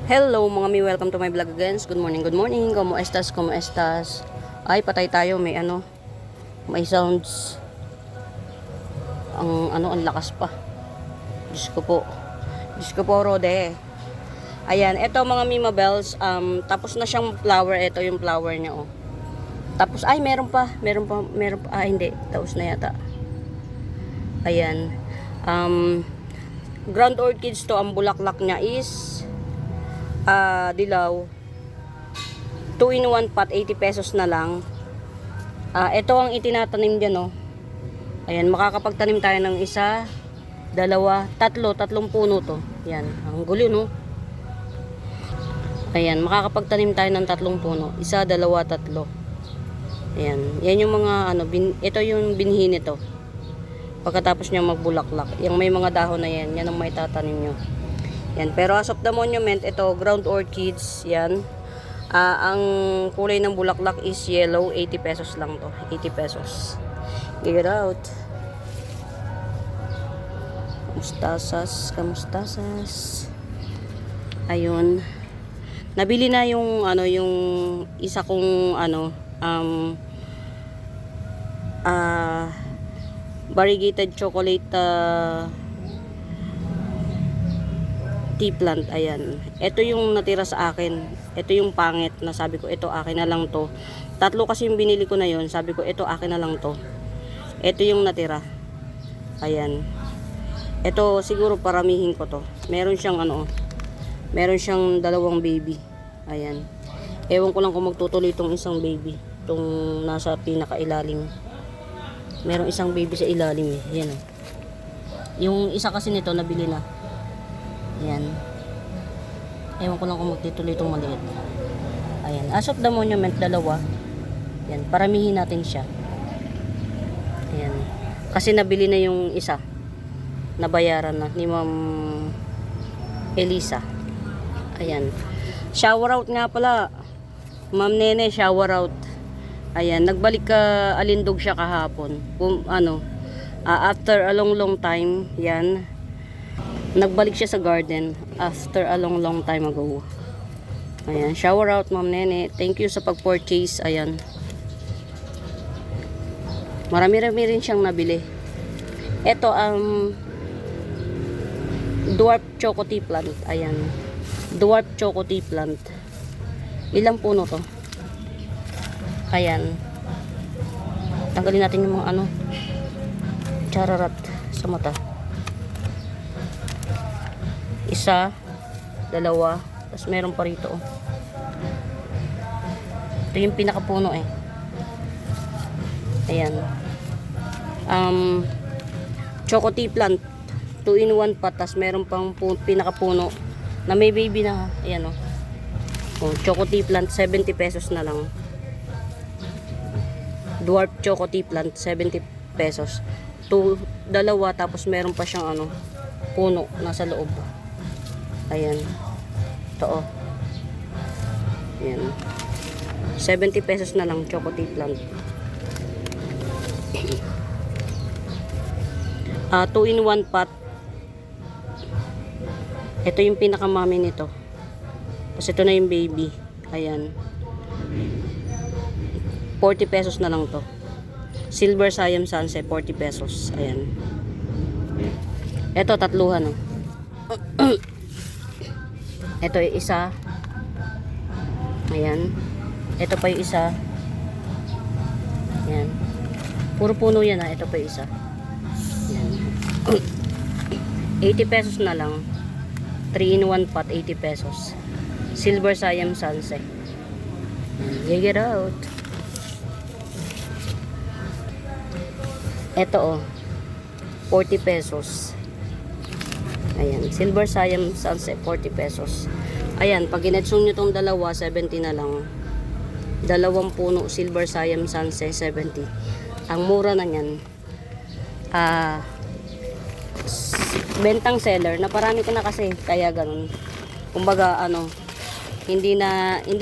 Hello mga mi, welcome to my vlog again. Good morning, good morning. Como estas, como estas? Ay, patay tayo, may sounds. Ang lakas pa. Diyos ko po. Diyos ko po, Rode. Ayan, eto mga Mima Bells, tapos na siyang flower. Ito yung flower niya, oh. Tapos, ay, meron pa. Hindi, tapos na yata. Ayan. Ground orchids to, ang bulaklak niya is dilaw. 2-in-1 pot, 80 pesos na lang. Ito ang itinatanim dyan, oh. Ayan, makakapagtanim tayo ng isa, dalawa, tatlong puno to. Yan, ang gulo, no? Ayan, makakapagtanim tayo ng 3 puno. Isa, dalawa, 3. Ayan, yan yung mga ito yung binhi nito. Pagkatapos niya magbulaklak, yung may mga dahon na yan ang may tatanim nyo. Yan, pero as of the monument, ito, ground orchids, yan. Ang kulay ng bulaklak is yellow, 80 pesos lang to. 80 pesos. Get out. Kamustasas. Ayun. Nabili na yung yung isa kong variegated chocolate tea plant. Ayan, ito yung natira sa akin. Ito yung pangit na sabi ko, ito akin na lang to. 3 kasi yung binili ko na yon. Sabi ko, ito akin na lang to. Ito yung natira. Ayan, ito siguro paramihin ko to. Meron siyang meron siyang 2 baby. Ayan, ewan ko lang kung magtutuloy itong isang baby, itong nasa pinakailalim. Merong isang baby sa ilalim, eh. Ayan, oh. Yung isa kasi nito nabili na. Ayan. Ewan ko lang kung magtituloy itong maliit. Ayan. As of the monument, 2. Ayan. Paramihin natin siya. Ayan. Kasi nabili na yung isa. Nabayaran na ni Ma'am Elisa. Ayan. Shower out nga pala. Ma'am Nene, shower out. Ayan. Nagbalik alindog siya kahapon. After a long time. Yan. Nagbalik siya sa garden after a long time ago. Ayan, shower out Ma'am Nene. Thank you sa pag-purchase. Ayan. Marami-rami rin siyang nabili. Ito ang dwarf choco tea plant. Ayan. Dwarf choco tea plant. Ilang puno to? Ayan. Tanggalin natin yung mga chararat sa mata. Isa, 2, tapos meron pa rito, oh. Ito yung pinakapuno, eh. Ayan. Choco tea plant, 2-in-1 pot, tapos meron pang pinakapuno na may baby na. Ayan, oh. Choco tea plant, 70 pesos na lang. Dwarf choco tea plant, 70 pesos. 2, tapos meron pa siyang puno nasa loob. Ayan. Ito, oh. Ayan. 70 pesos na lang, choco tea plant. 2-in-1 pot. Ito yung pinakamami nito. Tapos ito na yung baby. Ayan. 40 pesos na lang to. Silver Siam Sunset, 40 pesos. Ayan. Ito, 3, oh. Ito yung isa. Ayan. Ito pa yung isa. Ayan. Puro puno yan, ha. Ito pa yung isa. Ayan. 80 pesos na lang. 3-in-1 pot, 80 pesos. Silver Siam Sunset. Get out. Ito, oh. 40 pesos. Ayan, Silver Siam Sunset, 40 pesos. Ayan, pag ginetsong nyo itong 2, 70 na lang. 2 puno, Silver Siam Sunset, 70. Ang mura na yan. Bentang seller. Naparami ko na kasi, kaya ganun. Kumbaga, hindi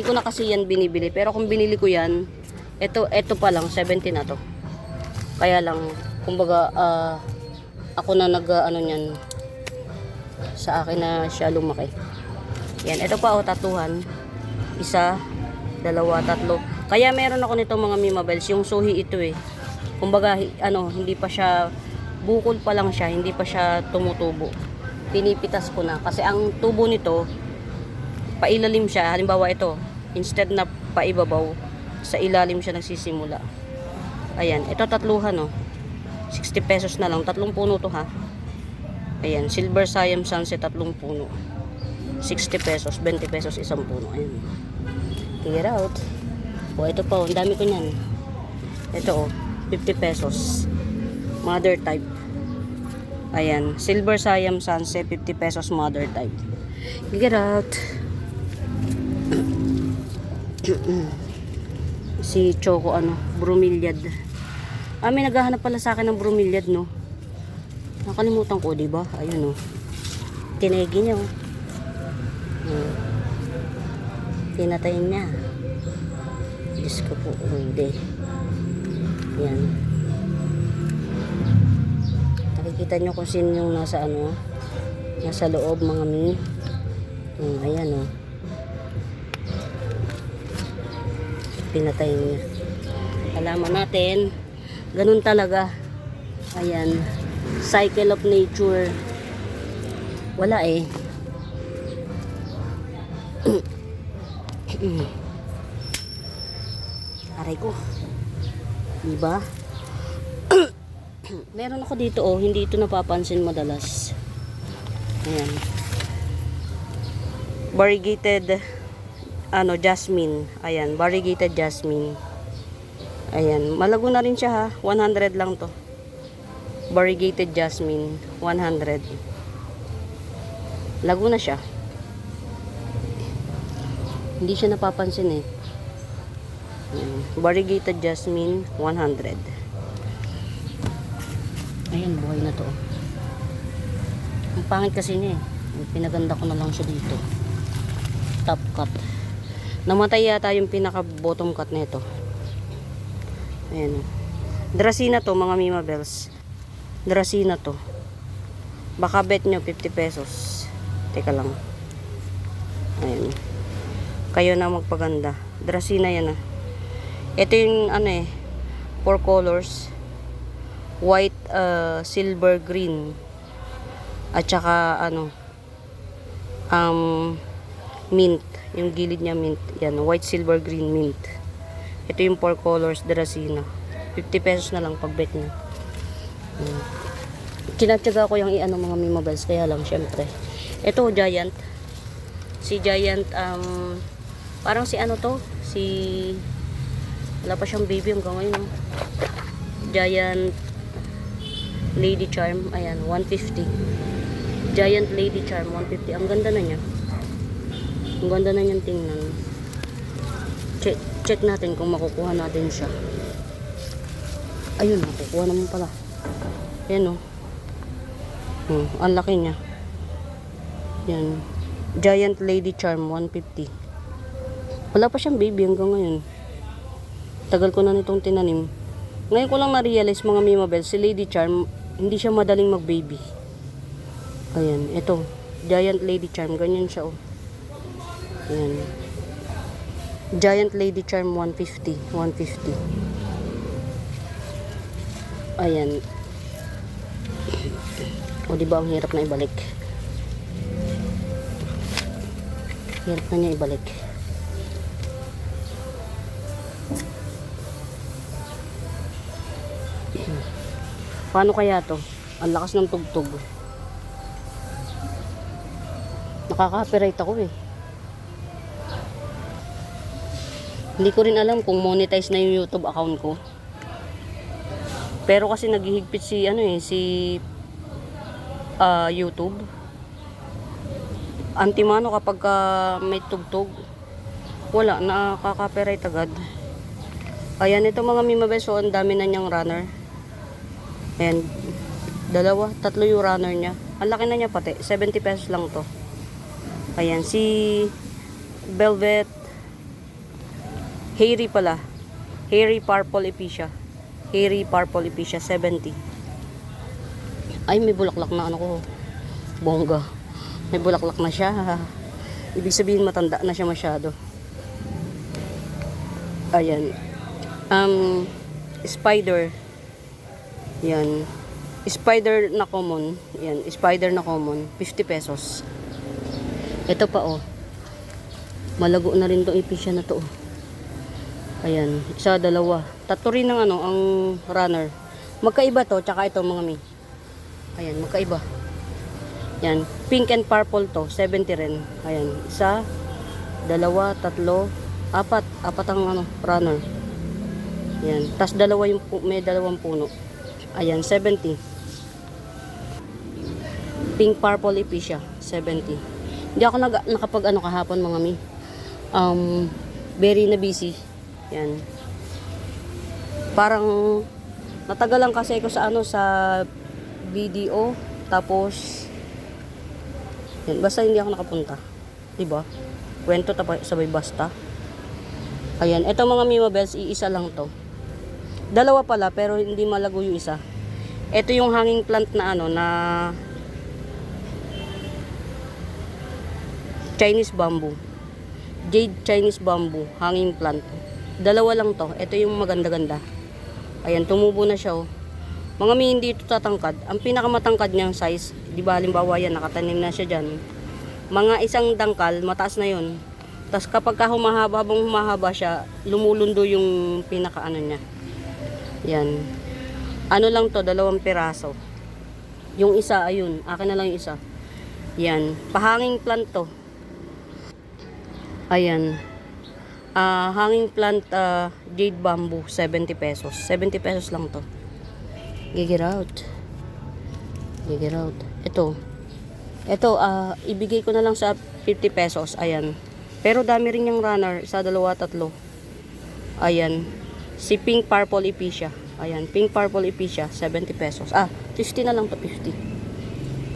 ko na kasi yan binibili. Pero kung binili ko yan, ito pa lang, 70 na to. Kaya lang, kumbaga, ako na nyan. Sa akin na siya lumaki. Yan, ito pa oh, tatluhan. Isa, dalawa, tatlo. Kaya meron ako nito mga Mimabels, yung suhi ito eh. Kumbaga, ano, hindi pa siya, bukol pa lang siya, hindi pa siya tumutubo. Pinipitas ko na. Kasi ang tubo nito, pailalim siya. Halimbawa ito, instead na paibabaw, sa ilalim siya nagsisimula. Ayan, ito tatluhan oh. 60 pesos na lang, tatlong puno to ha. Ayan, Silver Siam Sunset, tatlong puno. 60 pesos, 20 pesos isang puno. Ayan. Clear out. O, ito pa, ang dami ko niyan. Ito, 50 pesos. Mother type. Ayan, Silver Siam Sunset, 50 pesos mother type. Clear out. Si Choco, bromeliad. May naghahanap pala sa akin ng bromeliad, no? Nakalimutan ko, diba? Ayun, oh. Tinegi niya, oh. Pinatay niya. Diyos ko po, hindi. Yan. Nakikita nyo kung sino yung nasa nasa loob, mga mi. Ayan, oh. Pinatay niya. Alaman natin, ganun talaga. Ayan. Cycle of nature. Wala eh. Aray ko. Diba? Meron ako dito oh, hindi ito napapansin madalas. Ayan. Variegated jasmine. Ayan, variegated jasmine. Ayan, malago na rin siya ha. 100 lang to. Variegated jasmine, 100. Lago na siya. Hindi siya napapansin eh. Variegated jasmine, 100. Ayan, buhay na to. Ang pangit kasi niya eh. Pinaganda ko na lang siya dito. Top cut. Namatay yata yung pinaka bottom cut na ito. Ayan. Dracena to, mga Mimabels. Dracena to. Baka bet nyo 50 pesos. Teka lang. Ayan. Kayo na magpaganda. Dracena yan ah. Ito yung 4 colors. White, silver, green. At saka mint. Yung gilid niya mint. Yan, white, silver, green, mint. Ito yung 4 colors Dracena. 50 pesos na lang pag bet nyo. Kinatsaga ko yung mga Mimabels, kaya lang syempre. Ito Giant. Si Giant parang si wala pa siyang baby hanggang ngayon, no? Giant Lady Charm, ayan, 150. Giant Lady Charm, 150. Ang ganda na niya. Ang ganda na niyang tingnan. Check natin kung makukuha natin siya. Ayun, makukuha naman pala. Ayan, oh. Ang laki niya. Yan. Giant Lady Charm, 150. Wala pa siyang baby hanggang ngayon. Tagal ko na nitong tinanim. Ngayon ko lang na-realize, mga Mimabels, si Lady Charm, hindi siya madaling mag-baby. Ayan, ito. Giant Lady Charm, ganyan siya, oh. Ayan. Giant Lady Charm, 150. 150. Ayan. O, diba ang hirap na ibalik? Hirap na niya ibalik. Paano kaya to? Ang lakas ng tugtog. Nakaka-copyright ako eh. Hindi ko rin alam kung monetize na yung YouTube account ko. Pero kasi naghihigpit si YouTube. Antimano kapag may tugtog, wala, nakaka-copyright agad. Ayan, ito mga Mimabels, so ang dami na niyang runner. Ayan, 2, 3 yung runner niya. Ang laki na niya pati, 70 pesos lang to. Ayan, si Velvet Hairy pala. Hairy Purple Epicea. Hairy Purple Epicea, 70. Ay, may bulaklak na ko. Bongga. May bulaklak na siya. Ibig sabihin matanda na siya masyado. Ayan. Spider. Yan. Spider na common. Yan. Spider na common. 50 pesos. Ito pa oh. Malago na rin itong ipisya na to oh. Ayan. Isa, dalawa. Tatlo rin ng ano, ang runner. Magkaiba to. Tsaka ito mga mi. Ayan. Magkaiba. Yan. Pink and purple to. 70 rin. Ayan. Isa, dalawa, tatlo, apat. Apat ang ano, runner. Yan. Tas dalawa yung may dalawang puno. Ayan, 70. Pink purple epicea, 70. Hindi ako nakapag ano kahapon mga mi. Very na busy. Yan. Parang natagalan kasi ako sa ano sa video tapos yan, basta hindi ako nakapunta. 'Di ba? Kwento sabay basta. Ayan, eto mga Mima Bells, iisa lang to. Dalawa pala pero hindi malago yung isa. Ito yung hanging plant na ano na Chinese bamboo. Jade Chinese bamboo, hanging plant. Dalawa lang to. Ito yung maganda-ganda. Ayan, tumubo na siya oh. Mga mi hindi ito tatangkad. Ang pinakamatangkad niyang size, di ba halimbawa yan, nakatanim na siya dyan. Mga isang dangkal, mataas na yun. Tapos kapag habang humahaba siya, lumulundo yung pinakaano niya. Yan. Ano lang to, 2 piraso. Yung isa, ayun. Akin na lang yung isa. Yan. Pahanging plant to. Ayan. Hanging plant jade bamboo, 70 pesos. 70 pesos lang to. Gigit out. Gigit out. Ito. Ito, ibigay ko na lang sa 50 pesos. Ayan. Pero dami rin yung runner. 1, 2, 3. Ayan. Si pink purple epicea. Ayan, pink purple epicea, 70 pesos. 50 na lang to, 50.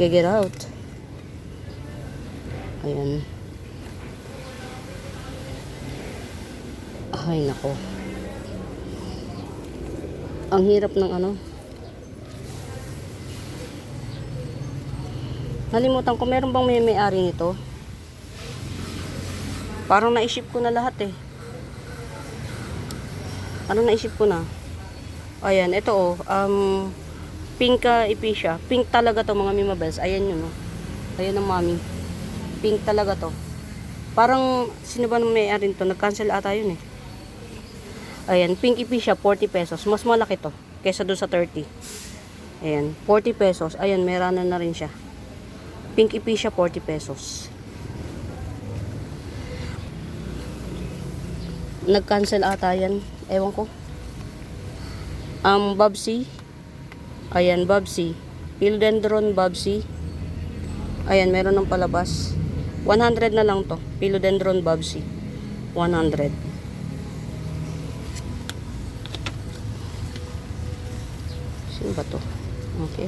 Gigit out. Ayan. Ay, nako. Ang hirap ng ano. Nalimutan ko, meron bang may-ari nito? Parang naisip ko na lahat eh. Ano naisip ko na? Ayan, ito oh. Pink epicea. Pink talaga to mga Mima Bells. Ayan yun oh. Ayan ang mami. Pink talaga to. Parang, sino ba nang may-ari nito? Nag-cancel ata yun eh. Ayan, pink epicea, 40 pesos. Mas malaki to. Kesa doon sa 30. Ayan, 40 pesos. Ayan, may runner na rin siya. Pink epicea, 40 pesos. Nag-cancel ata yan. Ewan ko. Babsy. Ayan, Babsy. Philodendron Babsy. Ayan, meron ng palabas. 100 na lang to. Philodendron Babsy. 100. Sino ba to? Okay.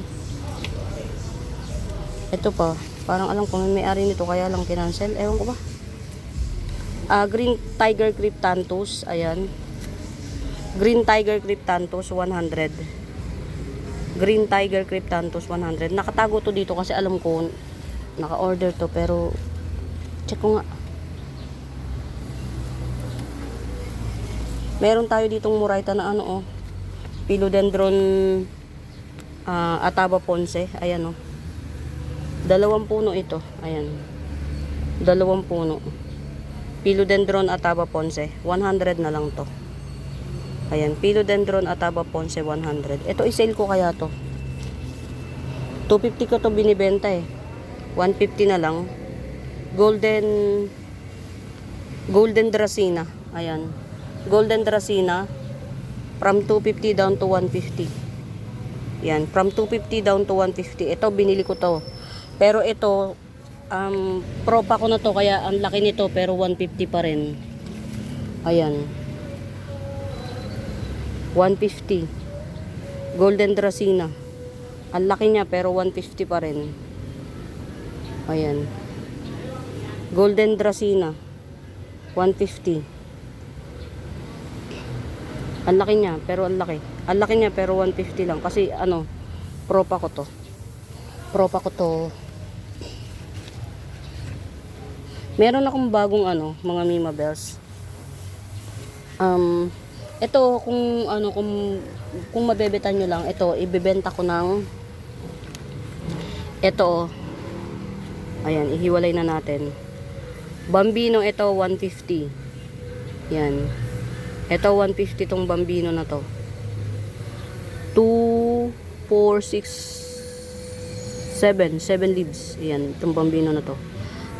Ito pa. Parang alam ko may-ari nito kaya lang kinancel. Ewan ko ba? Green Tiger Cryptanthus. Ayan. Green Tiger Cryptanthus 100. Green Tiger Cryptanthus 100. Nakatago to dito kasi alam ko naka-order to pero check ko nga. Meron tayo ditong murayta na ano oh. Philodendron Ataba Ponce. Ayan oh. 2 puno ito. Ayan. 2 puno. Philodendron Ataba Ponce. 100 na lang to. Ayan, Philodendron Ataba Ponce 100. Ito i-sale ko kaya to. 250 ko to binibenta eh. 150 na lang. Golden Dracena. Ayan. Golden Dracena from 250 down to 150. Yan, from 250 down to 150. Ito binili ko to. Pero ito propa ko na to kaya ang laki nito pero 150 pa rin. Ayan. 150. Golden Dracena. Ang laki niya pero 150 pa rin. Ayan. Golden Dracena. 150. Ang laki niya pero ang laki. Ang laki niya pero 150 lang kasi ano, propa ko to. Meron akong bagong ano, mga Mima Bells. Ito kung ano, kung mabebetan nyo lang, ito ibebenta ko ng ito. Ayan, ihiwalay na natin. Bambino ito 150. Yan. Ito 150 tong Bambino na to. 2 4 6 7 leaves. Ayan, itong Bambino na to.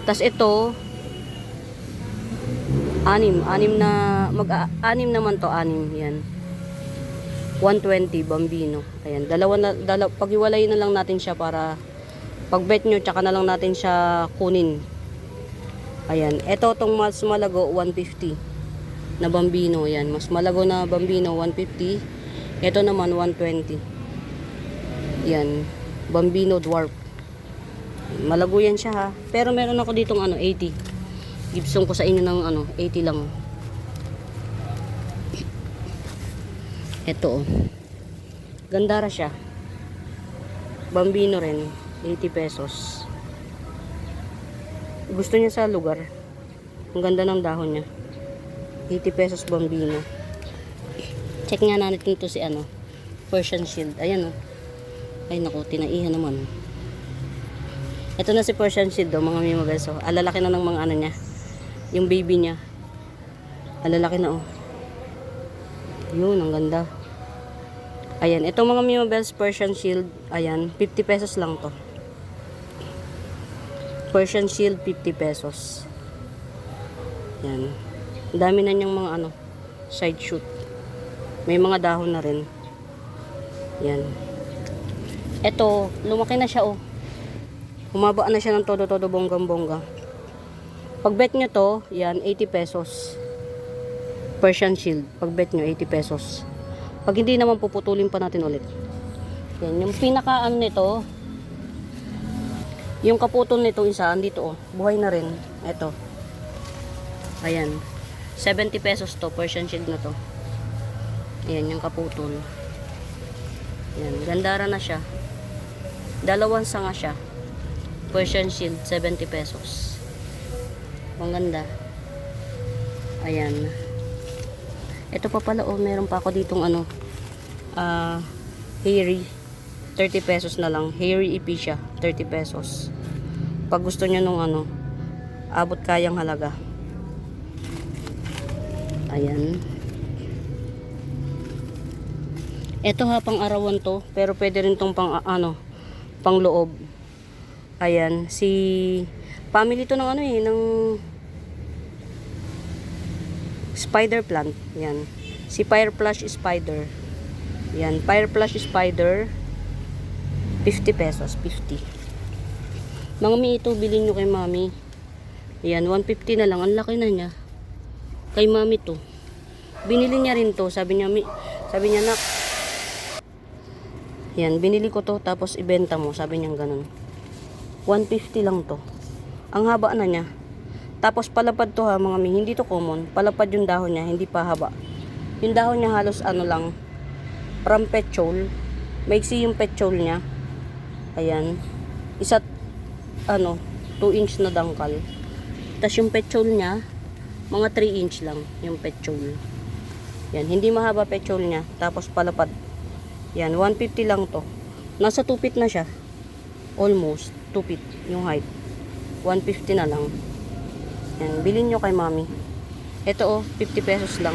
Tas ito anim na mag-anim naman to, anim yan. 120 Bambino. Ayan, paghiwalay na lang natin siya para pag-bet nyo tsaka na lang natin siya kunin. Ayan, ito tong mas malago 150 na Bambino. Ayan, mas malago na Bambino 150. Ito naman 120. Yan, Bambino Dwarf. Malago yan siya ha. Pero meron ako ditong ano 80. Gibson ko sa inyo ng ano 80 lang. Ito oh. Gandara siya. Bambino rin, 80 pesos. Gusto niya sa lugar. Ang ganda ng dahon niya. 80 pesos Bambino. Check nga natin ito si ano, Persian Shield. Ayan oh. Ay naku, tinaihan naman. Ito na si Persian Shield oh, mga Mima Bells. Alalaki na ng mga ano niya. Yung baby niya. Alalaki na oh. Yun, ang ganda. Ayan, itong mga Mima Bells Persian Shield, ayan, 50 pesos lang to. Persian Shield 50 pesos. Yan. Ang dami na niyang mga ano, side shoot. May mga dahon na rin. Yan. Ito, lumaki na siya oh. Humaba na siya ng todo-todo bonggang-bongga. Pag bet nyo to, yan, 80 pesos. Persian Shield, pag bet nyo, 80 pesos. Pag hindi naman, puputulin pa natin ulit. Yan, yung pinaka ano nito, yung kaputol nito isa, andito oh, buhay na rin. Ito. Ayan. 70 pesos to, Persian Shield na to. Ayan, yung kaputol. Ayan, gandara na siya. Dalawang sanga siya. Persian Shield, 70 pesos. Ang ganda. Ayan. Ito pa pala, oh, meron pa ako ditong ano, hairy. 30 pesos na lang. Hairy Epicia, 30 pesos. Pag gusto nyo nung ano, abot kayang halaga. Ayan. Ito ha, pang arawan to. Pero pwede rin tong pang, ano, pang loob. Ayan. Si, family to ng ano eh, ng spider plant. Yan. Si Fireflush Spider. Yan. Fireflush Spider. 50 pesos. 50. Mga mi, ito bilhin nyo kay mami. Yan. 150 na lang. Ang laki na niya. Kay mami to. Binili niya rin to. Sabi niya, nak. Yan. Binili ko to. Tapos ibenta mo. Sabi niya ganun. 150 lang to. Ang haba na niya. Tapos palapad to ha mga mi, hindi to common. Palapad yung dahon niya, hindi pa haba. Yung dahon niya halos ano lang, from petchole. Maiksi yung petchole niya. Ayan. Isa't ano, 2 inch na dangkal. Tapos yung petchole niya, mga 3 inch lang yung petchole. Yan, hindi mahaba petchole niya. Tapos palapad. Yan, 150 lang to. Nasa 2 feet na siya. Almost 2 feet yung height. 150 na lang. Yan, bilhin nyo kay mami. Ito oh, 50 pesos lang.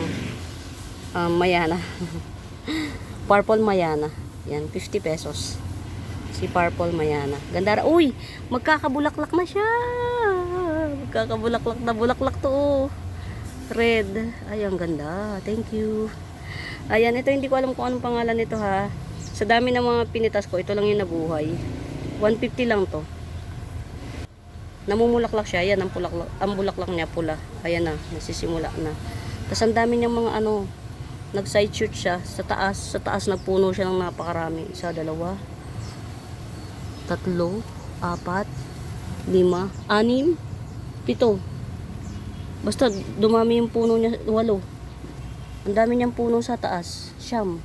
Mayana. Purple Mayana. Yan, 50 pesos. Si Purple Mayana. Ganda. Uy, magkakabulaklak na siya. Magkakabulaklak na bulaklak to oh. Red. Ay, ang ganda. Thank you. Ayan, ito hindi ko alam kung anong pangalan nito ha. Sa dami ng mga pinitas ko, ito lang yung nabuhay. 150 lang to. Namumulaklak siya. Ayan, ang bulaklak niya pula. Ayan na, nasisimula na. Tapos ang dami niyang mga ano, nag-side shoot siya. Sa taas nagpuno siya ng napakarami. 1, 2, 3, 4, 5, 6, 7, 7. Basta dumami yung puno niya, 8. Ang dami niyang puno sa taas. 9.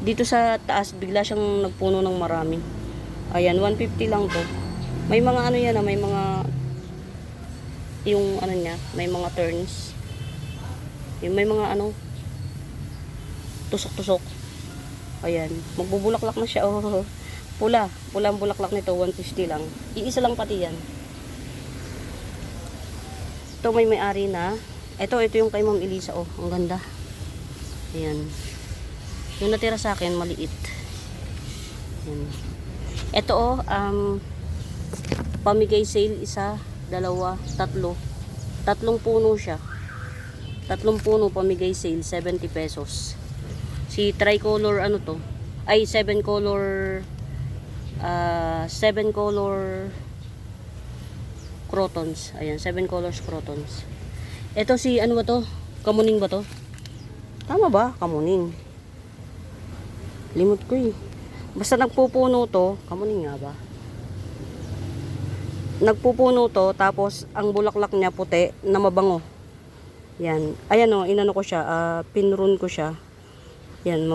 Dito sa taas, bigla siyang nagpuno ng marami. Ayan, 150 lang to. May mga ano yan, may mga yung ano niya, may mga turns. Yung may mga ano, tusok-tusok. Ayan, magbubulaklak na siya. Oh, pula ang bulaklak nito, 150 lang. Iisa lang pati yan. Ito may may-ari na. Ito yung kay Ma'am Elisa. Oh, ang ganda. Ayan. Yung natira sa akin, maliit. Ayan. Ito pamigay sale, isa, dalawa, tatlo. Tatlong puno siya. Tatlong puno pamigay sale, 70 pesos. Si tricolor ano to? Ay, 7 color crotons. Ayan, 7 colors crotons. Ito si ano ba to? Kamuning ba to? Tama ba? Kamuning. Limot ko eh. Basta nagpupuno to, kamuning nga ba? Nagpupuno to, tapos ang bulaklak niya puti na mabango. Yan. Ayan o, inano ko siya, pinrun ko siya. Yan,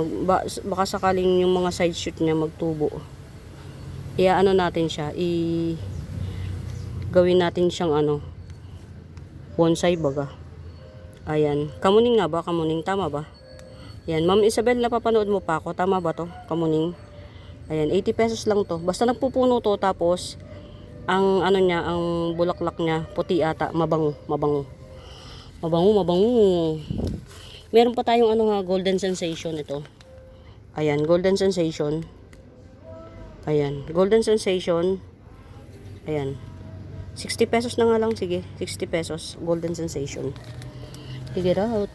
baka sakaling yung mga side shoot niya magtubo. Ano natin siya, gawin natin siyang ano, bonsai baga. Ayan, kamuning nga ba? Kamuning, tama ba? Yan, Ma'am Isabel, napapanood mo pa ako, tama ba to? Kamuning. Ayan, 80 pesos lang to. Basta nagpupuno to, tapos ang ano niya, ang bulaklak niya puti ata, mabango. Meron pa tayong ano nga, golden sensation ito. Ayan, golden sensation. Ayan, golden sensation. Ayan. 60 pesos na nga lang, sige. 60 pesos, golden sensation. Figure out.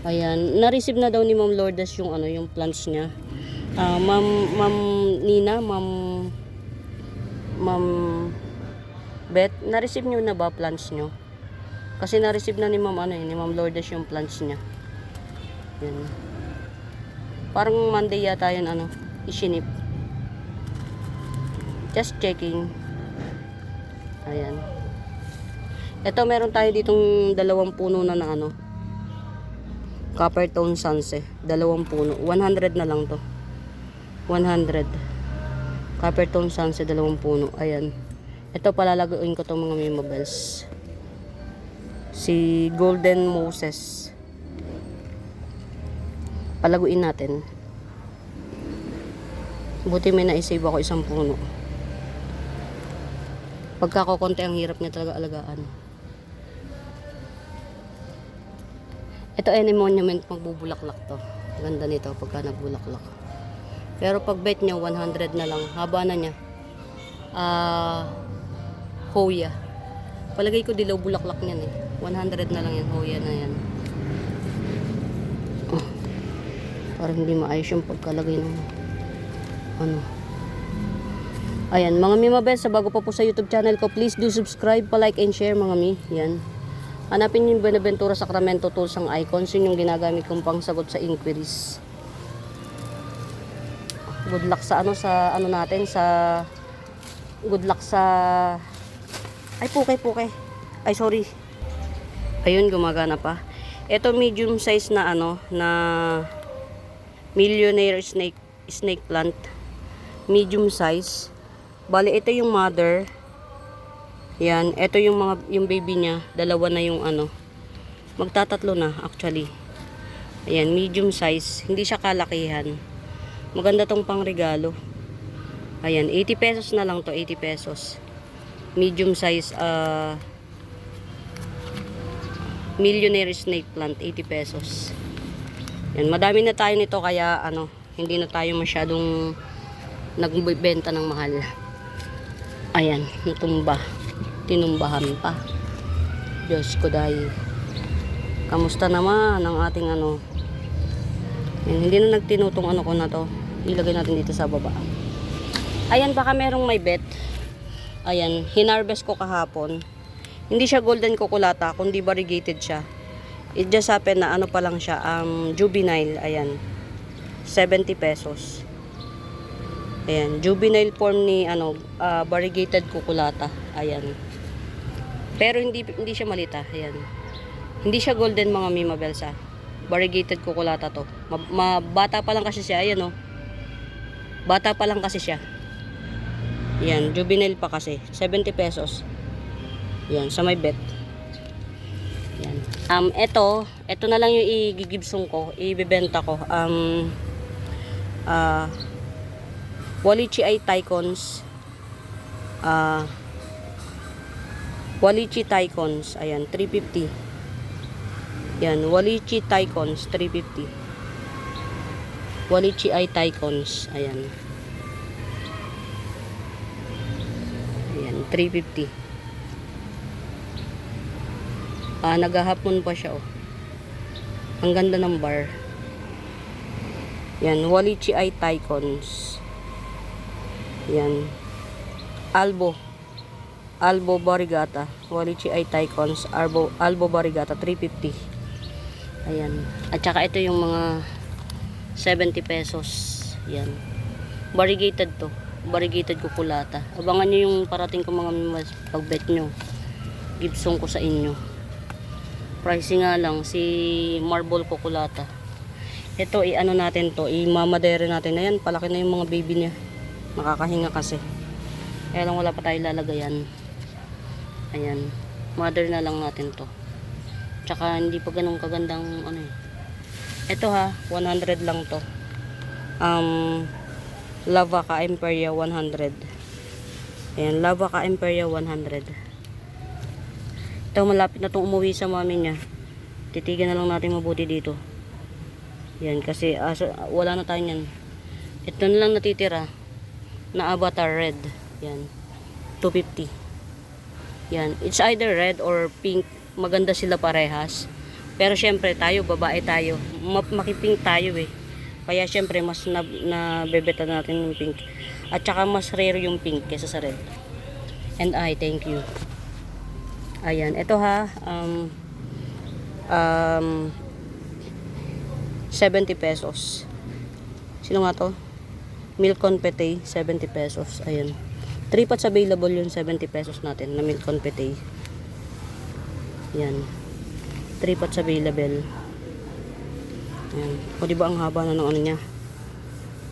Ayan, na-receive na daw ni Ma'am Lourdes yung ano, yung plants niya. Ma'am Nina, Ma'am Beth, na-receive niyo na ba plants niyo? Kasi na-receive na ni Ma'am ni Ma'am Lourdes yung plants niya. Yan. Parang Monday yata yun ano, isinip. Just checking. Ayan. Ito meron tayo ditong 2 puno na ano. Copper tone sunset. 2 puno. 100 na lang to. 100. Copper tone sunset, 2 puno. Ayan. Ito palalaguin ko tong mga memobles. Si Golden Moses. Palaguin natin. Buti may na-save ako 1 puno. Pagkakukunti ang hirap niya talaga alagaan. Ito any monument, magbubulaklak to. Ganda nito pagka nagbulaklak. Pero pag bet niya 100 na lang. Haba na niya. Hoya. Palagay ko dilaw bulaklak niyan eh. 100 na lang yan. Hoya na yan. Parang hindi maayos yung pagkalagay ng ano. Ayan, mga mi mabes, sa bago pa po sa YouTube channel ko, please do subscribe, pa-like and share mga mi. Yan. Hanapin yung Benaventura Sacramento Tools ang icons. Yun yung ginagamit kong pangsagot sa inquiries. Good luck sa ano, natin, good luck sa, ay puke. Ay sorry. Ayun, gumagana pa. Ito medium size na ano, na millionaire snake plant. Medium size. Bali, ito yung mother. Yan, ito yung baby niya. 2 na yung ano. Magtatatlo na actually. Ayan, medium size. Hindi siya kalakihan. Maganda tong pangregalo. Ayan, 80 pesos na lang to, 80 pesos. Medium size millionaire snake plant, 80 pesos. Yan, madami na tayo nito kaya ano, hindi na tayo masyadong nagbebenta ng mahal. Ayan, natumba. Tinumbahan pa. Diyos ko dahil. Kamusta naman ang ating ano. Yan, hindi na nagtinutong ano ko na to. Ilagay natin dito sa baba. Ayan, baka merong may bet. Ayan, hinarvest ko kahapon. Hindi siya golden kukulata, kundi variegated siya. It just happened na ano pa lang siya, juvenile. Ayan, 70 pesos. Ayan, juvenile form ni ano, variegated kukulata. Ayan. Pero hindi siya malita. Ayan. Hindi siya golden mga Mima Belsa. Variegated kukulata to. Bata pa lang kasi siya. Ayan oh. Bata pa lang kasi siya. Ayan, juvenile pa kasi. 70 pesos. Yan, sa may bet. Yan. Ito na lang yung igigibsong ko, ibebenta ko. Walichi ay Tycons. Walichi Tycons. Ayan, 350. Yan, Walichi Tycons, 350. Walichi ay Tycons. Ayan. Ayan, 350. Naghahapon pa siya, oh. Ang ganda ng bar. Yan, Walichi ay Tycons. Yan. Albo Barigata. Walichi ay Tycons. Albo Barigata, 350. Ayan. At saka ito yung mga 70 pesos. Yan. Variegated to. Variegated kukulata. Abangan nyo yung parating ko mga mimas pagbet nyo. Gibsong ko sa inyo. Pricing nga lang si marble kukulata. Ito i-ano natin to, i-mamadere natin. Ayan, palaki na yung mga baby niya. Makakahinga kasi. Kaya lang wala pa tayo lalagayan. Ayan, mother na lang natin to. Tsaka hindi pa ganun kagandang ano eh. Ito ha, 100 lang to. Lavaca Imperia 100. Ayan, Lavaca Imperia 100. Ito, malapit na itong umuwi sa mami niya. Titigan na lang natin mabuti dito. Yan, kasi wala na tayo yan. Ito na lang natitira na Avatar Red. Yan, 250. Yan, it's either red or pink. Maganda sila parehas. Pero syempre tayo, babae tayo. Makipink tayo eh. Kaya syempre mas nabebeta natin yung pink. At saka mas rare yung pink kesa sa red. And thank you. Ayan, ito ha, 70 pesos. Sino nga to? Milk confete, 70 pesos. Ayan. 3 pots available yung 70 pesos natin na milk confete. Ayan. 3 pots available. Ayan. O diba ang haba na ng ano niya?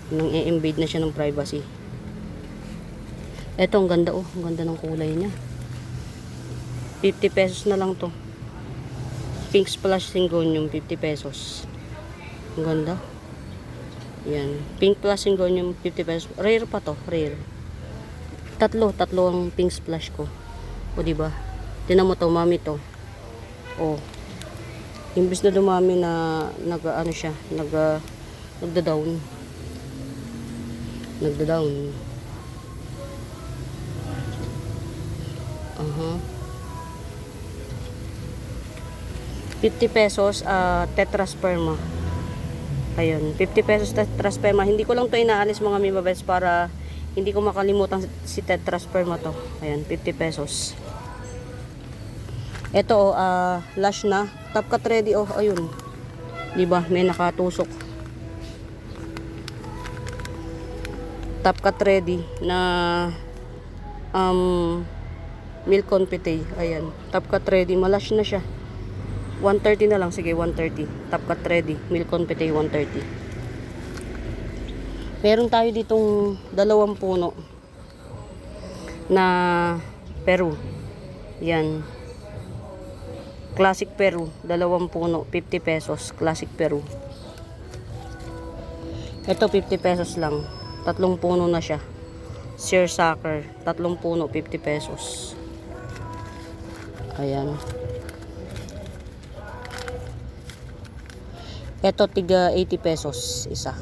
Nang i-invade na siya ng privacy. Ito, ang ganda oh. Ang ganda ng kulay niya. 50 pesos na lang to. Pink Splash Syngonium, 50 pesos. Ang ganda. Yan. Pink Plus Syngonium, 50 pesos. Rare pa to, rare. Tatlo ang Pink Splash ko. O diba? Tinan mo to, mami to. O. Imbis na dumami na nag-ano siya, nagda-down. Nagda-down. 50 pesos tetrasperma. Ayun, 50 pesos tetrasperma. Hindi ko lang to inaalis mga mibabes para hindi ko makalimutan si tetrasperma to. Ayan, 50 pesos. Ito lash na. Top cut ready oh, ayun. 'Di ba? May nakatusok. Top cut ready na milk confete. Ayan, top cut ready, malash na siya. 130 na lang, sige 130. Top cut ready, milk confete 130. Meron tayo ditong 2 puno na Peru. Yan. Classic Peru, 2 puno, 50 pesos, Classic Peru. Ito 50 pesos lang. 3 puno na siya. Searsucker, 3 puno, 50 pesos. Ayan. Ito tiga 80 pesos isa.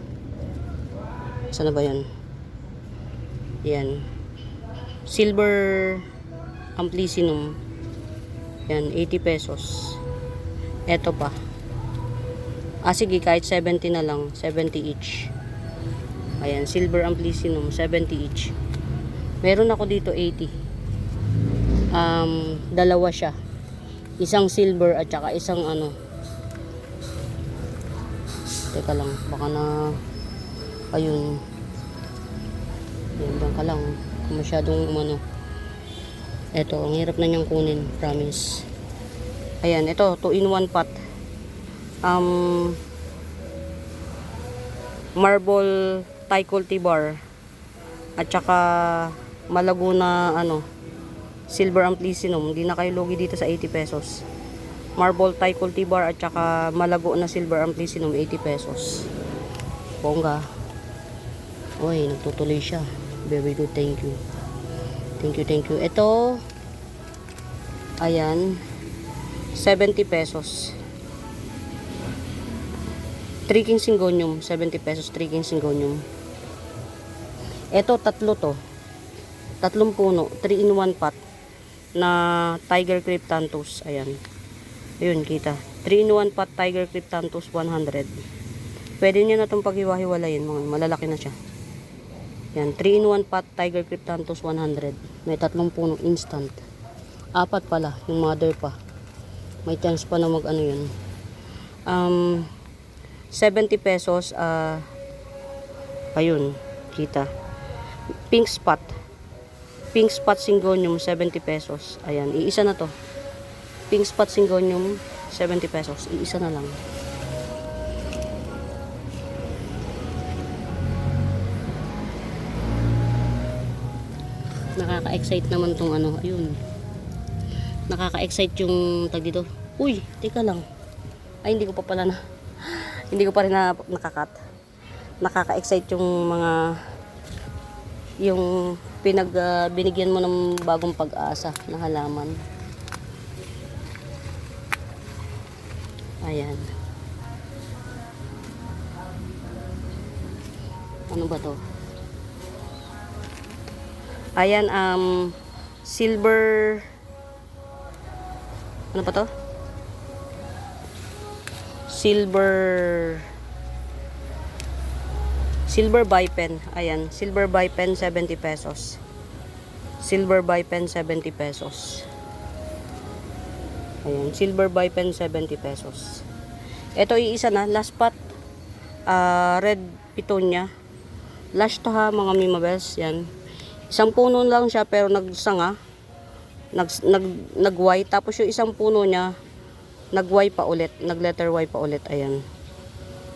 Isa na ba yan? Yan. Silver Amplicinum. Yan, 80 pesos. Ito pa. Sige, kahit 70 na lang. 70 each. Ayan, Silver Amplicinum, 70 each. Meron ako dito 80. Dalawa siya. Isang silver at saka isang ano. Teka lang, baka na ayun. Yan ka lang. Kung masyadong ano. Ito, ang hirap na niyang kunin, promise. Ayan, ito, 2-in-1 pot. Marble Tycolti bar. At saka malago na ano, Silver Amplicynum. Hindi na kayo lugi dito sa 80 pesos. Marble Thai Cultivar at saka malago na Silver Amplicynum, 80 pesos. Bongga. Uy, nagtutuloy siya. Very good, thank you. Thank you, thank you. Ito, ayan, 70 pesos. 3 King Syngonium, 70 pesos, 3 King Syngonium. Ito, tatlo to. Tatlong puno, 3 in 1 pot na Tiger Cryptanthus. Ayan. Ayun, kita. 3 in 1 pot Tiger Cryptanthus, 100. Pwede nyo na itong paghiwa-hiwalayin. Malalaki na siya. Yan, 3 in 1 pot Tiger Cryptanthus, 100. May tatlong puno, instant. 4 pala, yung mother pa. May chance pa na mag ano yun. 70 pesos, ayun, kita. Pink spot Syngonium, 70 pesos. Ayan, iisa na to. Pink spot Syngonium, 70 pesos. Iisa na lang. Nakaka-excite naman tong ano, ayun. Nakaka-excite yung tag dito. Uy, teka lang. Ay, hindi ko pa pala hindi ko pa rin nakakat. Nakaka-excite yung mga yung binigyan mo ng bagong pag-asa na halaman. Ayan. Ano ba to? Ayan, silver, ano pa to? Silver Bipen. Ayan, Silver Bipen, 70 pesos. Silver Bipen, 70 pesos. Ayan, Silver Bipen, 70 pesos. Ito, iisa na, last pot. Red Petunia. Lash to ha, mga mimabels. Yan. Isang puno lang siya, pero nagsanga. Nag-Y. Tapos yung isang puno niya, nag-Y pa ulit. Nag-letter Y pa ulit. Ayan.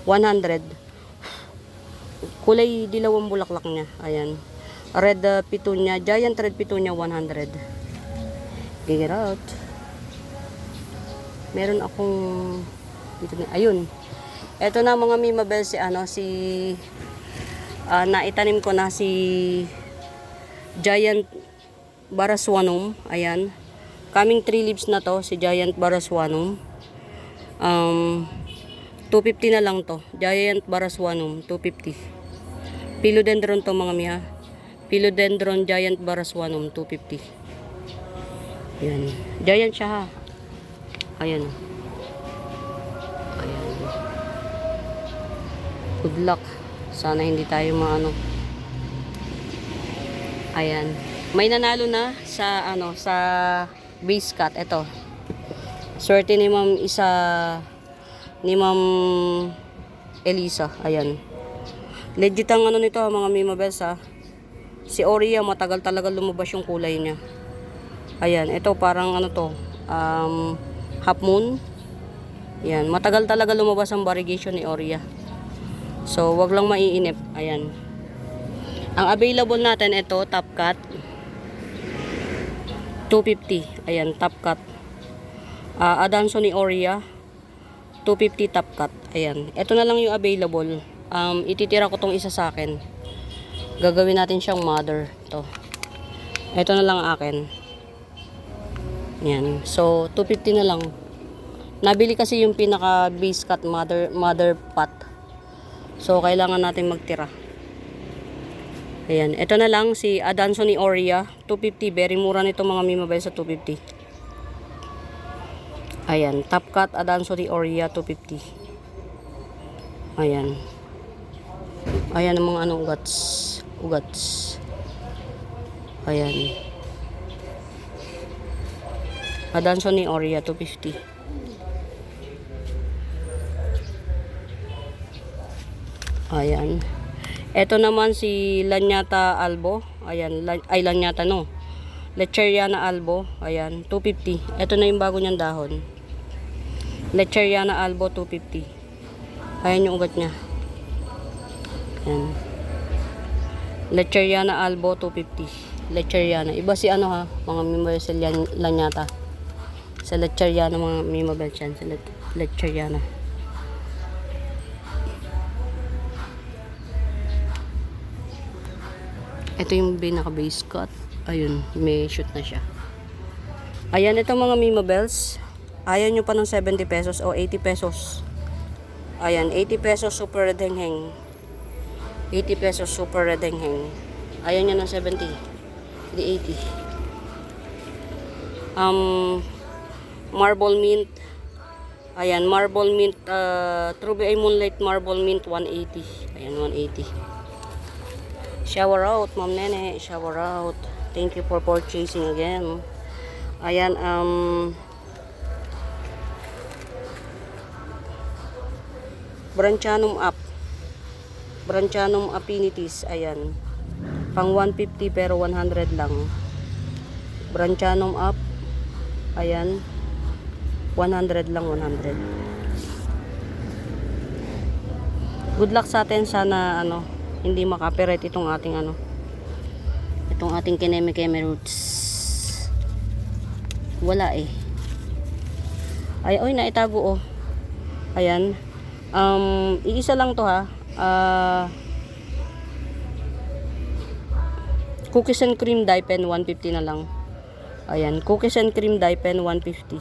100. Kulay dilaw ang bulaklak niya. Ayan. Red Petunia. Giant Red Petunia, 100. Get out. Meron akong dito na. Ayun. Ito na mga mimabel si naitanim ko na si Giant Baraswanum. Ayan. Coming 3 leaves na to, si Giant Baraswanum. 250 na lang to. Giant Baraswanum, 250. Philodendron to mga miha. Philodendron Giant Baraswanum, 250. Ayan. Giant siya ha. Ayan. Ayan. Good luck. Sana hindi tayo maano. Ayan. May nanalo na sa sa base cut. Ito. Swerte ni Ma'am Elisa. Ayan. Legit ang nito mga mimabels ha. Si Oria matagal talaga lumabas yung kulay niya. Ayan. Ito parang half moon. Ayan. Matagal talaga lumabas ang variegation ni Oria. So, wag lang maiinip. Ayan. Ang available natin ito, top cut. 250. Ayan, top cut. Adanso ni Oria. 250 top cut. Ayan. Ito na lang yung available. Ititira ko tong isa sa akin. Gagawin natin siyang mother. Ito na lang akin. Ayan. So, 250 na lang. Nabili kasi yung pinaka base cut mother pot. So, kailangan natin magtira. Ayan. Ito na lang si Adanso ni Oria. 250. Very mura nito mga mimabel sa 250. Ayan. Top cut Adanso ni Oria. 250. Ayan. Ayan ang mga ugats. Ayan. Adanso ni Oria. 250. Ayan. Ito naman si Lanyata Albo. Ayan. Lanyata no. Lecheriana Albo. Ayan. 250. Ito na yung bago niyang dahon. Lecheriana Albo 250. Ayan yung ugat niya. Ayan. Lecheriana Albo 250. Lecheriana. Iba si ano ha, mga Mimabel sa Lanyata. Sa Lecheriana mga Mimabel yan. Sa Lecheriana. Ito yung pinaka base cut. Ayun, may shoot na siya. Ayan, itong mga Mimabels. Ayaw nyo pa ng 70 pesos o 80 pesos. Ayan, 80 pesos super red heng-heng. 80 pesos super red heng-heng. Ayaw nyo ng 70. Hindi 80. Marble mint. Ayan, marble mint. True BI Moonlight marble mint 180. Ayan, 180. Shower out, Ma'am Nene. Shower out. Thank you for purchasing again. Ayan, Branchanum up. Branchanum affinities. Ayan. Pang 150 pero 100 lang. Branchanum up. Ayan. 100 lang, 100. Good luck sa atin. Sana ano, hindi makapiright itong ating ano, itong ating kineme-keme roots. Wala eh. Ay, oy, naitago oh. Ayan. Iisa lang to ha. Cookies and cream dye pen 150 na lang. Ayan, cookies and cream dye pen 150.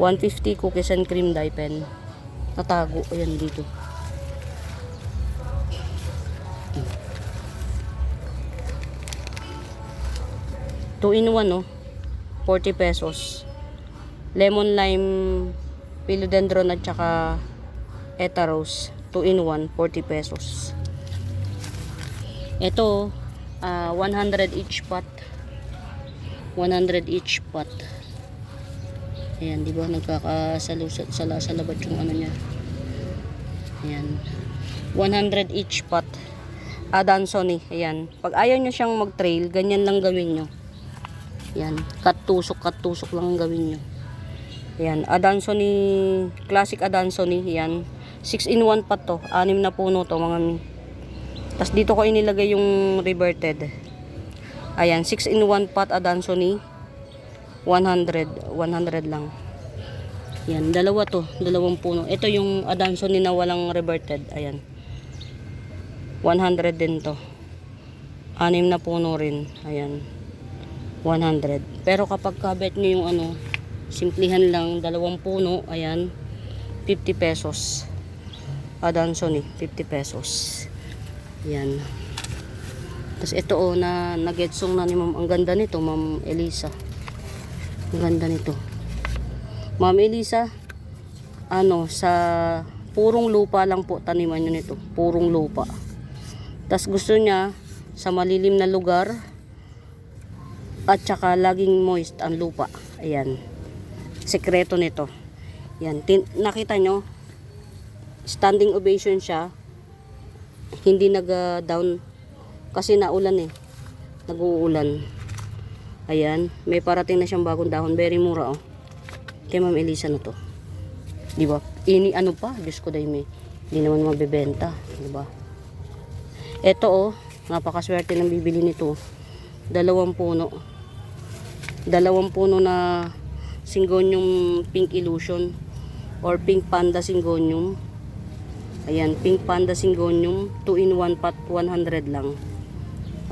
150 cookies and cream dye pen. Natago ayan dito. 2 in 1 no. 40 pesos. Lemon lime philodendron at saka etaros 2 in 1 40 pesos. Ito 100 each pot. 100 each pot. Ayan, di ba nagkakasalusot sa labat yung ano niya. Ayan. 100 each pot. Adansoni. Ayan. Pag ayaw nyo siyang mag-trail, ganyan lang gawin nyo. Ayan. Cut-tusok lang gawin nyo. Ayan. Adansoni. Classic Adansoni. Ayan. 6 in 1 pot to. 6 na puno to mga mi. Tapos dito ko inilagay yung reverted. Ayan. 6 in 1 pot Adansoni. 100 lang. Ayan, dalawa to, dalawang puno. Ito yung Adansoni na walang reverted. Ayan. 100 din to. 6 na puno rin. Ayan. 100. Pero kapag kabet nyo yung ano, simplihan lang, dalawang puno, ayan, 50 pesos. Adansoni, 50 pesos. Ayan. Tapos ito oh, na nagetsong na ni Ma'am. Ang ganda nito, Ma'am Elisa. Ang ganda nito. Ma'am Elisa, ano, sa purong lupa lang po taniman nyo nito. Purong lupa. Tas gusto niya sa malilim na lugar at saka laging moist ang lupa. Ayan. Sekreto nito. Ayan. Nakita nyo, standing ovation siya. Hindi nag-down kasi naulan eh. Nag-uulan. Ayan, may parating na siyang bagong dahon, very mura oh. Kay Ma'am Elisa na to. Di ba? Ini ano pa, Diyos ko dahil may hindi naman mabebenta, di ba? Ito oh, napakaswerte ng bibili nito. Dalawang puno na Syngonium Pink Illusion or Pink Panda Syngonium. Ayan, Pink Panda Syngonium, 2 in 1 pot 100 lang.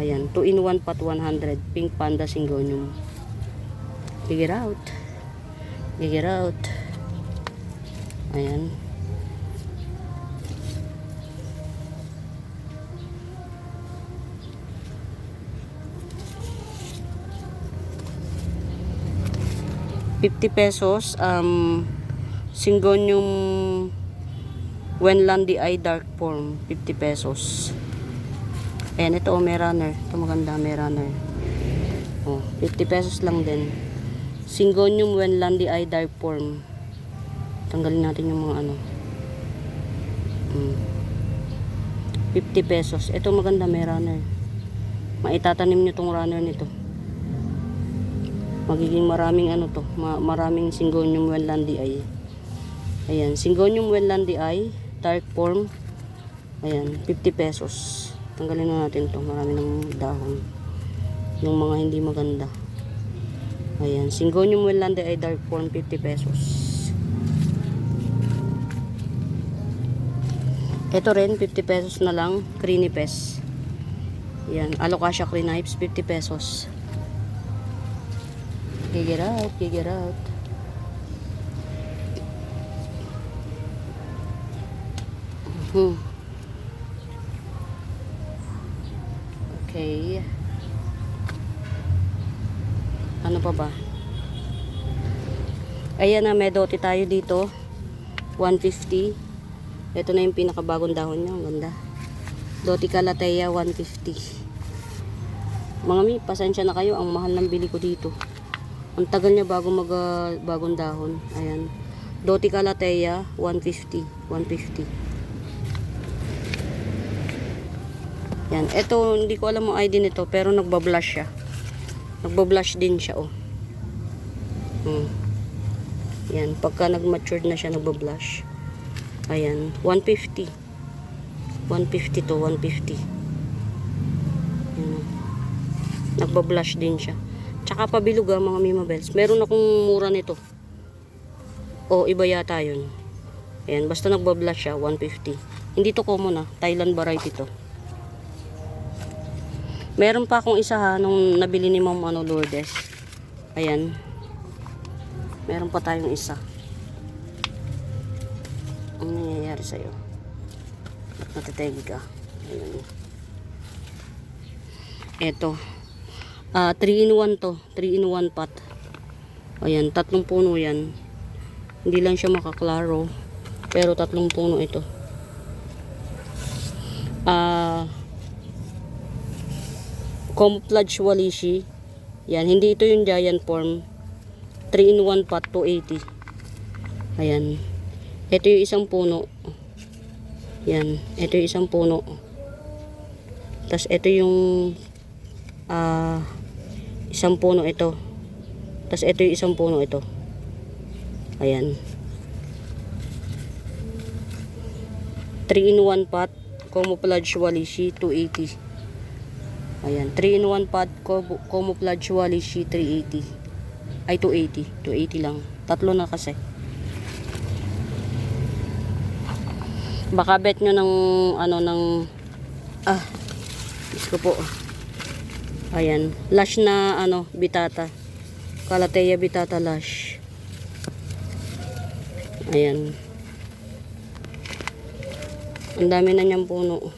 Ayan, 2 in 1 pot 100. Pink Panda Syngonium. Figure out. Figure out. Ayan. ₱50. Syngonium Wenlandi Eye Dark Form. 50 pesos. Ayan, ito oh, may runner. Ito maganda, may runner. Oh, 50 pesos lang din. Syngonium Wenlandi Eye Dark Form. Tanggalin natin yung mga ano. 50 pesos. Ito maganda, may runner. Maitatanim nyo tong runner nito. Magiging maraming ano to. Maraming Syngonium Wenlandi Eye. Ayan, Syngonium Wenlandi Eye Dark Form. Ayan, 50 pesos. Tanggalin na natin to, marami ng dahon. Yung mga hindi maganda. Ayan. Syngonium Welander ay dark form, 50 pesos. Ito rin, 50 pesos na lang. Crinipes. Ayan. Alocasia Crinipes, 50 pesos. Get out, get out. Okay. Ano pa ba? Ayan na, may dote tayo dito. 150. Ito na yung pinakabagong dahon niya. Ang ganda. Dote Calathea, 150. Mga mi, pasensya na kayo. Ang mahal ng bili ko dito. Ang tagal niya bago bagong dahon. Ayan. Dote Calathea, 150. 150. Yan. Ito, hindi ko alam ang ID nito. Pero nagbablush siya. Nagbablush din siya, oh. Yan. Pagka nag-matured na siya, nagbablush. Ayan. 150. 150 to 150. Yan. Nagbablush din siya. Tsaka pabilog, mga Mima Bells. Meron akong mura nito. O, iba yata yun. Ayan. Basta nagbablush siya, 150. Hindi to common, Thailand variety to. Meron pa akong isa, nung nabili ni Ma'am Lourdes. Ayan. Meron pa tayong isa. Ano nangyayari sa'yo? Ba't natitegi ka? Ayan. Eto. 3-in-1 to. 3-in-1 pot. Ayan. 3 puno yan. Hindi lang siya makaklaro. Pero 3 puno ito. Camouflage Walishi. Yan, hindi ito yung giant form. 3-in-1 pot, 280. Ayan. Ito yung isang puno. Yan, ito yung isang puno. Tapos ito yung isang puno ito. Tapos ito yung isang puno ito. Ayan. 3-in-1 pot, Camouflage Walishi, 280. Ayan, 3-in-1 pot, Camouflage Walishi, 380. Ay, 280. 280 lang. 3 na kasi. Baka bet nyo ng, Diyos ko po. Ayan, lash na, bitata. Calathea bitata lash. Ayan. Ang dami na niyang puno.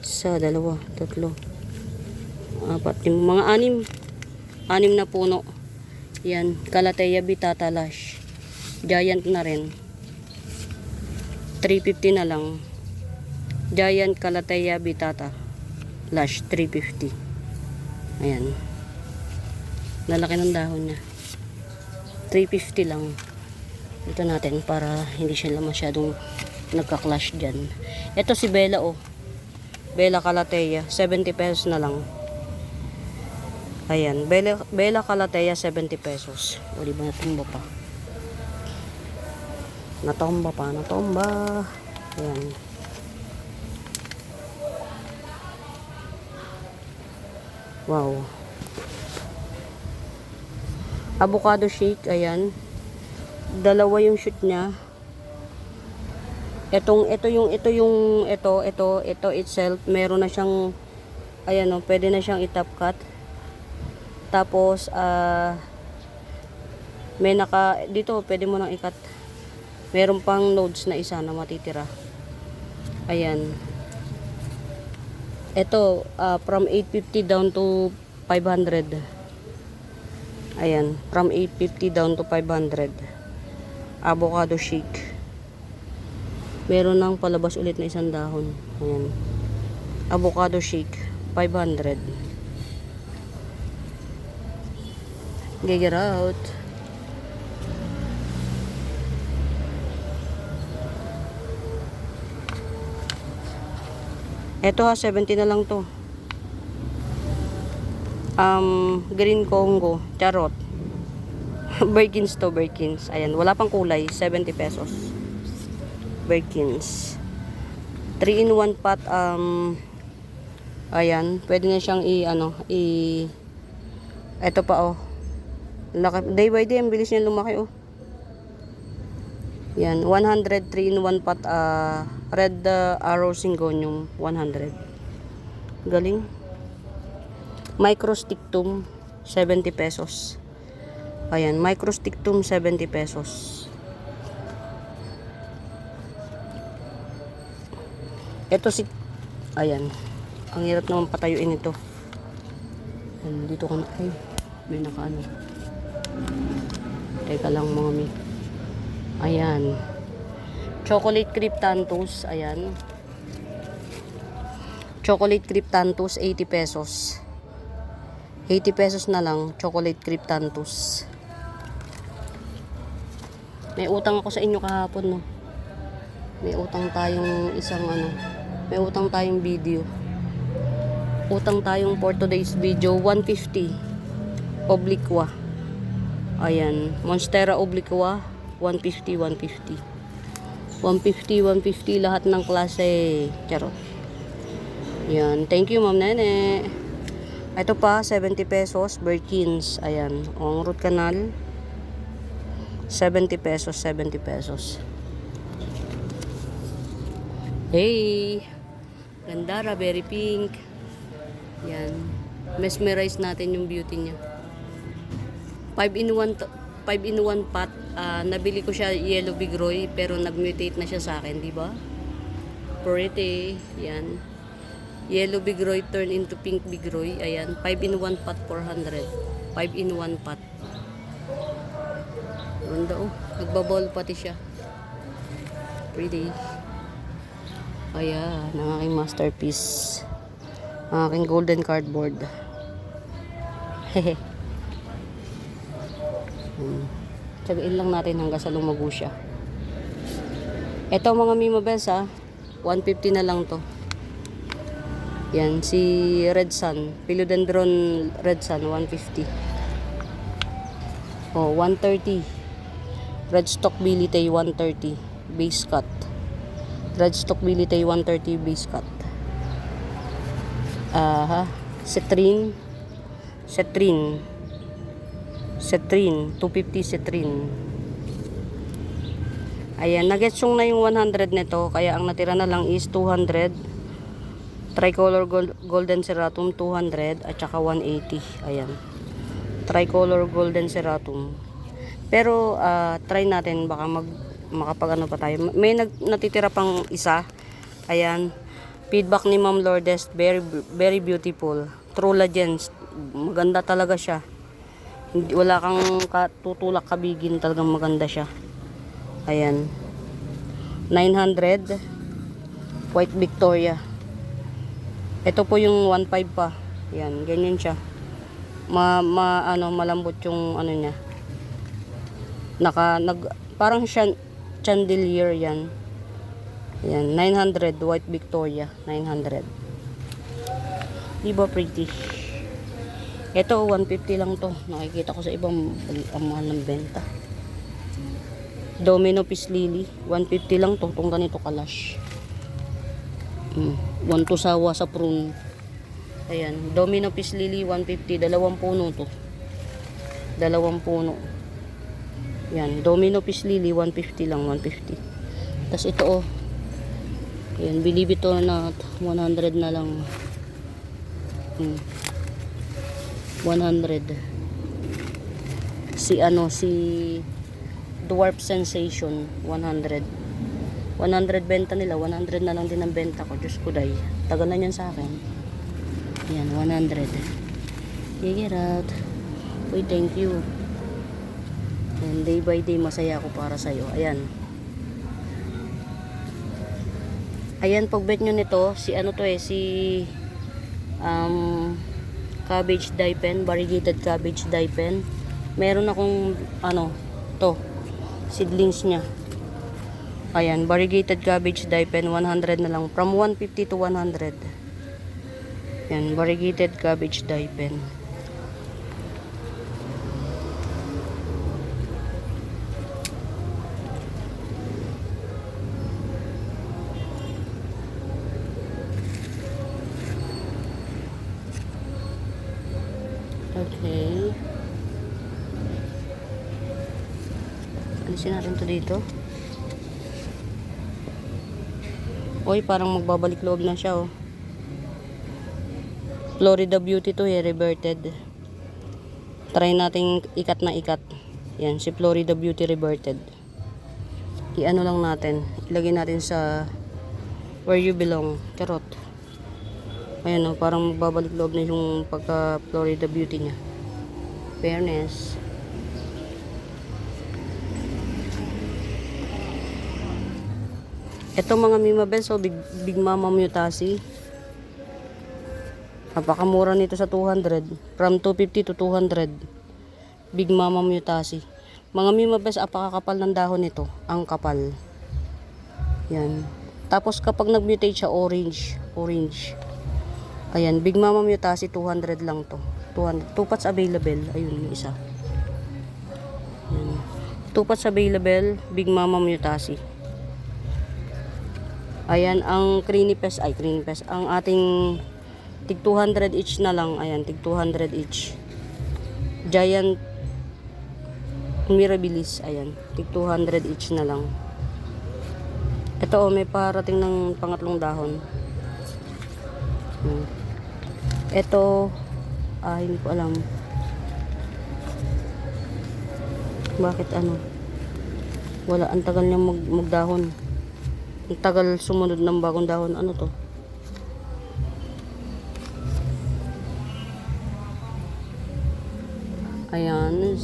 1, 2, 3, 4, 5, mga 6 na puno. Yan, Calathea bitata lash. Giant na rin. 350 na lang. Giant Calathea bitata lash, 350. Ayan. Lalaki ng dahon niya. 350 lang. Ito natin para hindi siya masyadong nagka-clash dyan. Ito si Bella, Bella Calathea, 70 pesos na lang. Ayan, Bella Calathea, 70 pesos. O, diba natumba pa? Natomba. Ayan. Wow. Avocado shake, ayan. 2 yung shoot niya. Ito itself, meron na siyang, ayan, pwede na siyang i-top cut. Tapos, may dito, pwede mo nang i-cut. Meron pang nodes na isa na matitira. Ayan. Ito, from 850 down to 500. Ayan, from 850 down to 500. Avocado shake. Meron nang palabas ulit na isang dahon. Ayan. Avocado shake, 500. Get out. Ito 70 na lang to. Green Congo, charot. Birkins to, Birkins. Ayan, wala pang kulay, 70 pesos. Birkins. 3-in-1 pot, ayan, pwede na siyang Ito pa oh. Laki, day by day, ang bilis niya lumaki oh. Yan, 103 in 1 pot, red arrow syngonium, 100. Galing. Microstictum, 70 pesos. Ayan, microstictum, 70 pesos. Ito si, ayan, ang hirap naman patayuin ito. Ayan, dito ka na, ay, may nakaano. Teka lang mga mi. Ayan. Chocolate Cryptanthus. Ayan. Chocolate Cryptanthus, 80 pesos. 80 pesos na lang, Chocolate Cryptanthus. May utang ako sa inyo kahapon, no? May utang tayong isang ano. May utang tayong video. Utang tayong for today's video, 150. Obliqua. Ayan, Monstera obliqua, 150, 150. 150, 150 lahat ng klase. Charot. Yan, thank you Ma'am Nene. Ito pa, 70 pesos, Birkins. Ayan, ang root canal. 70 pesos, 70 pesos. Hey! Ganda, very pink. Yan. Mesmerize natin yung beauty niya. 5 in 1 pot. Nabili ko siya yellow bigroy pero nag-mutate na siya sa akin, di ba? Pretty. Yan. Yellow bigroy turn into pink bigroy. Ayan, 5 in 1 pot, 400. 5 in 1 pot. Ganda oh. Nagbaball pati siya. Pretty. Ayan, ang aking masterpiece. Ang aking golden cardboard. Hehe. Tsagain lang natin hanggang sa lumago siya. Ito mga Mimo Bells 150 na lang to. Yan, si Red Sun. Philodendron Red Sun, 150. Oh, 130. Red Stock Bilitay, 130. Base cut. Red Stock Bilitay, 130. Base cut. Citrine. Citrine, 250 citrine. Ayan, nagetsong na yung 100 nito, kaya ang natira na lang is 200. Tricolor Golden Ceratum, 200, at saka 180. Ayan. Tricolor Golden Ceratum. Pero, try natin, baka makapag ano pa tayo. May natitira pang isa. Ayan. Feedback ni Ma'am Lourdes, very beautiful. True Legends, maganda talaga siya. Wala kang tutulak kabigin, talagang maganda siya. Ayan. 900 White Victoria. Ito po yung 1.5 pa. Ayan, ganyan siya. Malambot yung ano niya. Parang chandelier yan. Ayan, 900 White Victoria, 900. Diba pretty? Ito, 150 lang to. Nakikita ko sa ibang mahal ng benta. Domino Peace Lily, 150 lang to. Itong ganito kalash. 1 to sawa sa prune. Ayan, Domino Peace Lily, 150. Dalawang puno to. Dalawang puno. Ayan, Domino Peace Lily, 150 lang, 150. Tapos ito oh. Ayan, believe ito na 100 na lang. 100. Si Dwarf Sensation, 100. 100 benta nila, 100 na lang din ang benta ko. Diyos ko day, tagal na yan sa akin. Yan, 100. Take it out. Uy, thank you. And day by day masaya ako para sa'yo. Ayan. Ayan, pagbet nyo nito, si cabbage dye pen, variegated cabbage dye pen. Meron akong seedlings niya. Ayan, variegated cabbage dye pen, 100 na lang, from 150 to 100. Ayan, variegated cabbage dye pen. Okay. Alisin natin to dito. Uy, parang magbabalik loob na siya, oh. Florida Beauty to, reverted. Try nating ikat na ikat. Yan, si Florida Beauty reverted. I-ano lang natin. Ilagay natin sa where you belong. Charot. Ayan, oh, parang magbabalik loob na yung pagka Florida Beauty niya. Fairness. Ito mga Mimabel, so Big Mama Mutasi. Napakamura nito sa 200. From 250 to 200. Big Mama Mutasi. Mga Mimabel, apakakapal ng dahon nito. Ang kapal. Yan. Tapos kapag nag-mutate siya, orange. Ayan, Big Mama Mutasi, 200 lang to. 200. 2 pots available. Ayun, yung isa. Ayan. 2 pots available, Big Mama Mutasi. Ayan, ang Crinipes, ang ating tig 200 each na lang. Ayan, tig 200 each. Giant Mirabilis, ayan, tig 200 each na lang. Ito, may parating ng pangatlong dahon. Ito, hindi ko alam. Bakit ano? Wala, ang tagal niya magdahon. Ang tagal sumunod ng bagong dahon. Ano to? Ayan.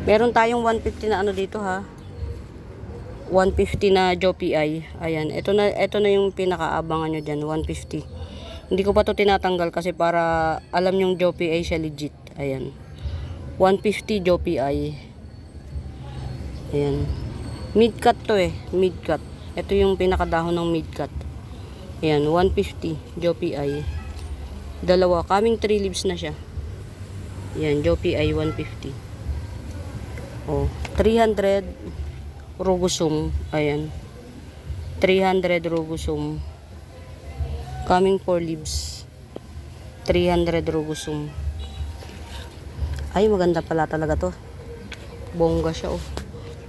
Meron tayong 150 na ano dito, ha. 150 na Jopi. Ayan, ito na yung pinakaabangan nyo dyan, 150. Hindi ko pa to tinatanggal kasi para alam yung Jopi siya legit. Ayan, 150 Jopi. Ayan, mid cut to, mid cut. Ito yung pinakadahon ng mid cut. Ayan, 150 Jopi. Dalawa, coming 3 leaves na siya. Ayan, Jopi 150. Oh, 300 Rugosum. Ayan, 300 Rugosum. Coming 4 leaves. 300 Rugosum. Ay, maganda pala talaga to. Bongga siya, oh.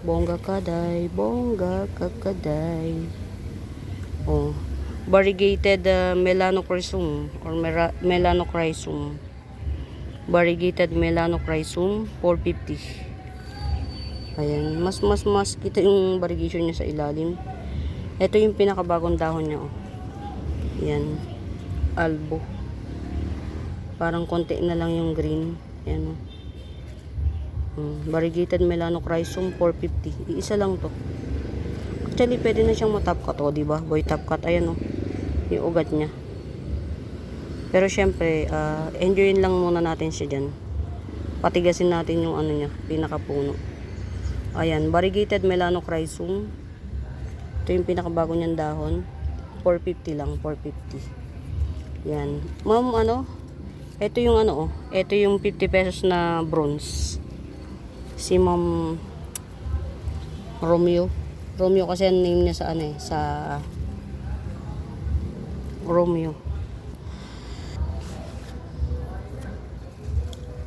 Bongga kaday, bongga kakaday. Oh, variegated melanochrysum or melanochrysum. Variegated melanochrysum, 450. Ayan, mas kita yung variegation niya sa ilalim. Ito yung pinakabagong dahon niya, oh. Ayan, albo. Parang konti na lang yung green. Ayan, oh. Variegated melanochrysum, 450. Iisa lang to. Actually, pwede na siyang matop cut, oh, diba? Boy top cut, ayan, oh. Yung ugat niya. Pero syempre, enjoyin lang muna natin siya dyan. Patigasin natin yung ano niya, pinakapuno. Ayan, variegated melanochrysum. Ito yung pinakabago niyang dahon. 450 lang, 450. Yan. Ma'am, ano? Ito yung ano, oh. Ito yung 50 pesos na bronze. Si Ma'am Romeo. Romeo kasi ang name niya sa ano, sa Romeo.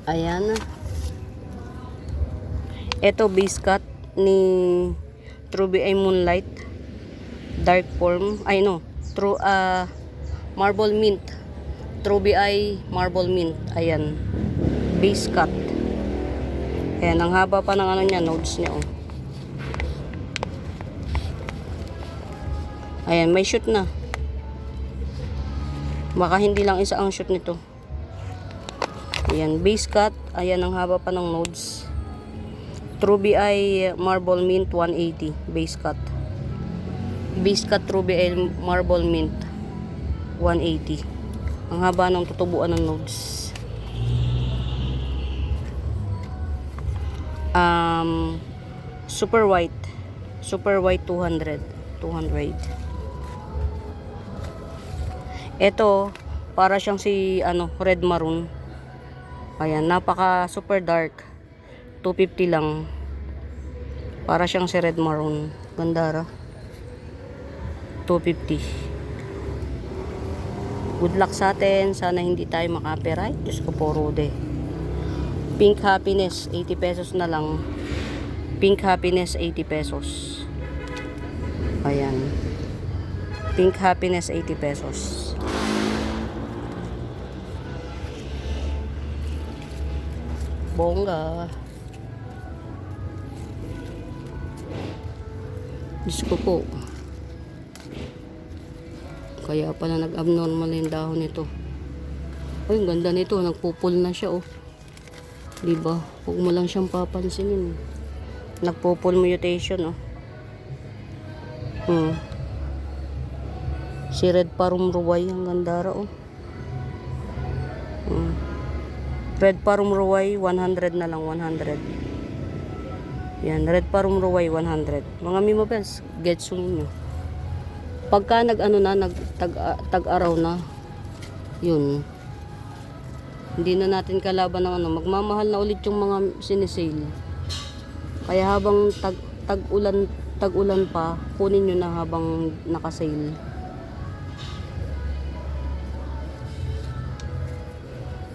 Ayan. Ito, base cut ni Truby Moonlight. Dark form. Ay, no. Marble mint. Truby Marble mint. Ayan. Base cut. Ayan, ang haba pa ng ano niya, nodes niya, oh. Ayan, may shoot na. Baka hindi lang isa ang shoot nito. Ayan, base cut. Ayan, ang haba pa ng nodes. Truby Marble Mint 180 base cut. Base cut Truby Marble Mint 180. Ang haba ng tutubuan ng nodes. Super white 200. Ito para siyang si ano, red maroon. Ayan, napaka super dark. 250 lang. Para siyang si red maroon. Gandara. 250. Good luck sa atin. Sana hindi tayo maka-copyright. Diyos ko po, Rode. Pink Happiness, 80 pesos na lang. Pink Happiness, 80 pesos. Ayan. Pink Happiness, 80 pesos. Bongga. Diyos ko po. Kaya pala nag-abnormal yung dahon nito. Ay, ang ganda nito. Nagpupul na siya, oh. Diba? Huwag mo lang siyang papansinin. Nagpupul mutation, oh. Si Red Parumruway, ang ganda ra, oh. Red Parumruway, 100 na lang, 100. Yan, Red Parumruway, 100. Mga Mimo Bells, gets nyo. Pagka nag-ano na, tag-araw na, yun. Hindi na natin kalaban ng ano, magmamahal na ulit yung mga sinisale. Kaya habang tag-ulan pa, kunin nyo na habang nakasale.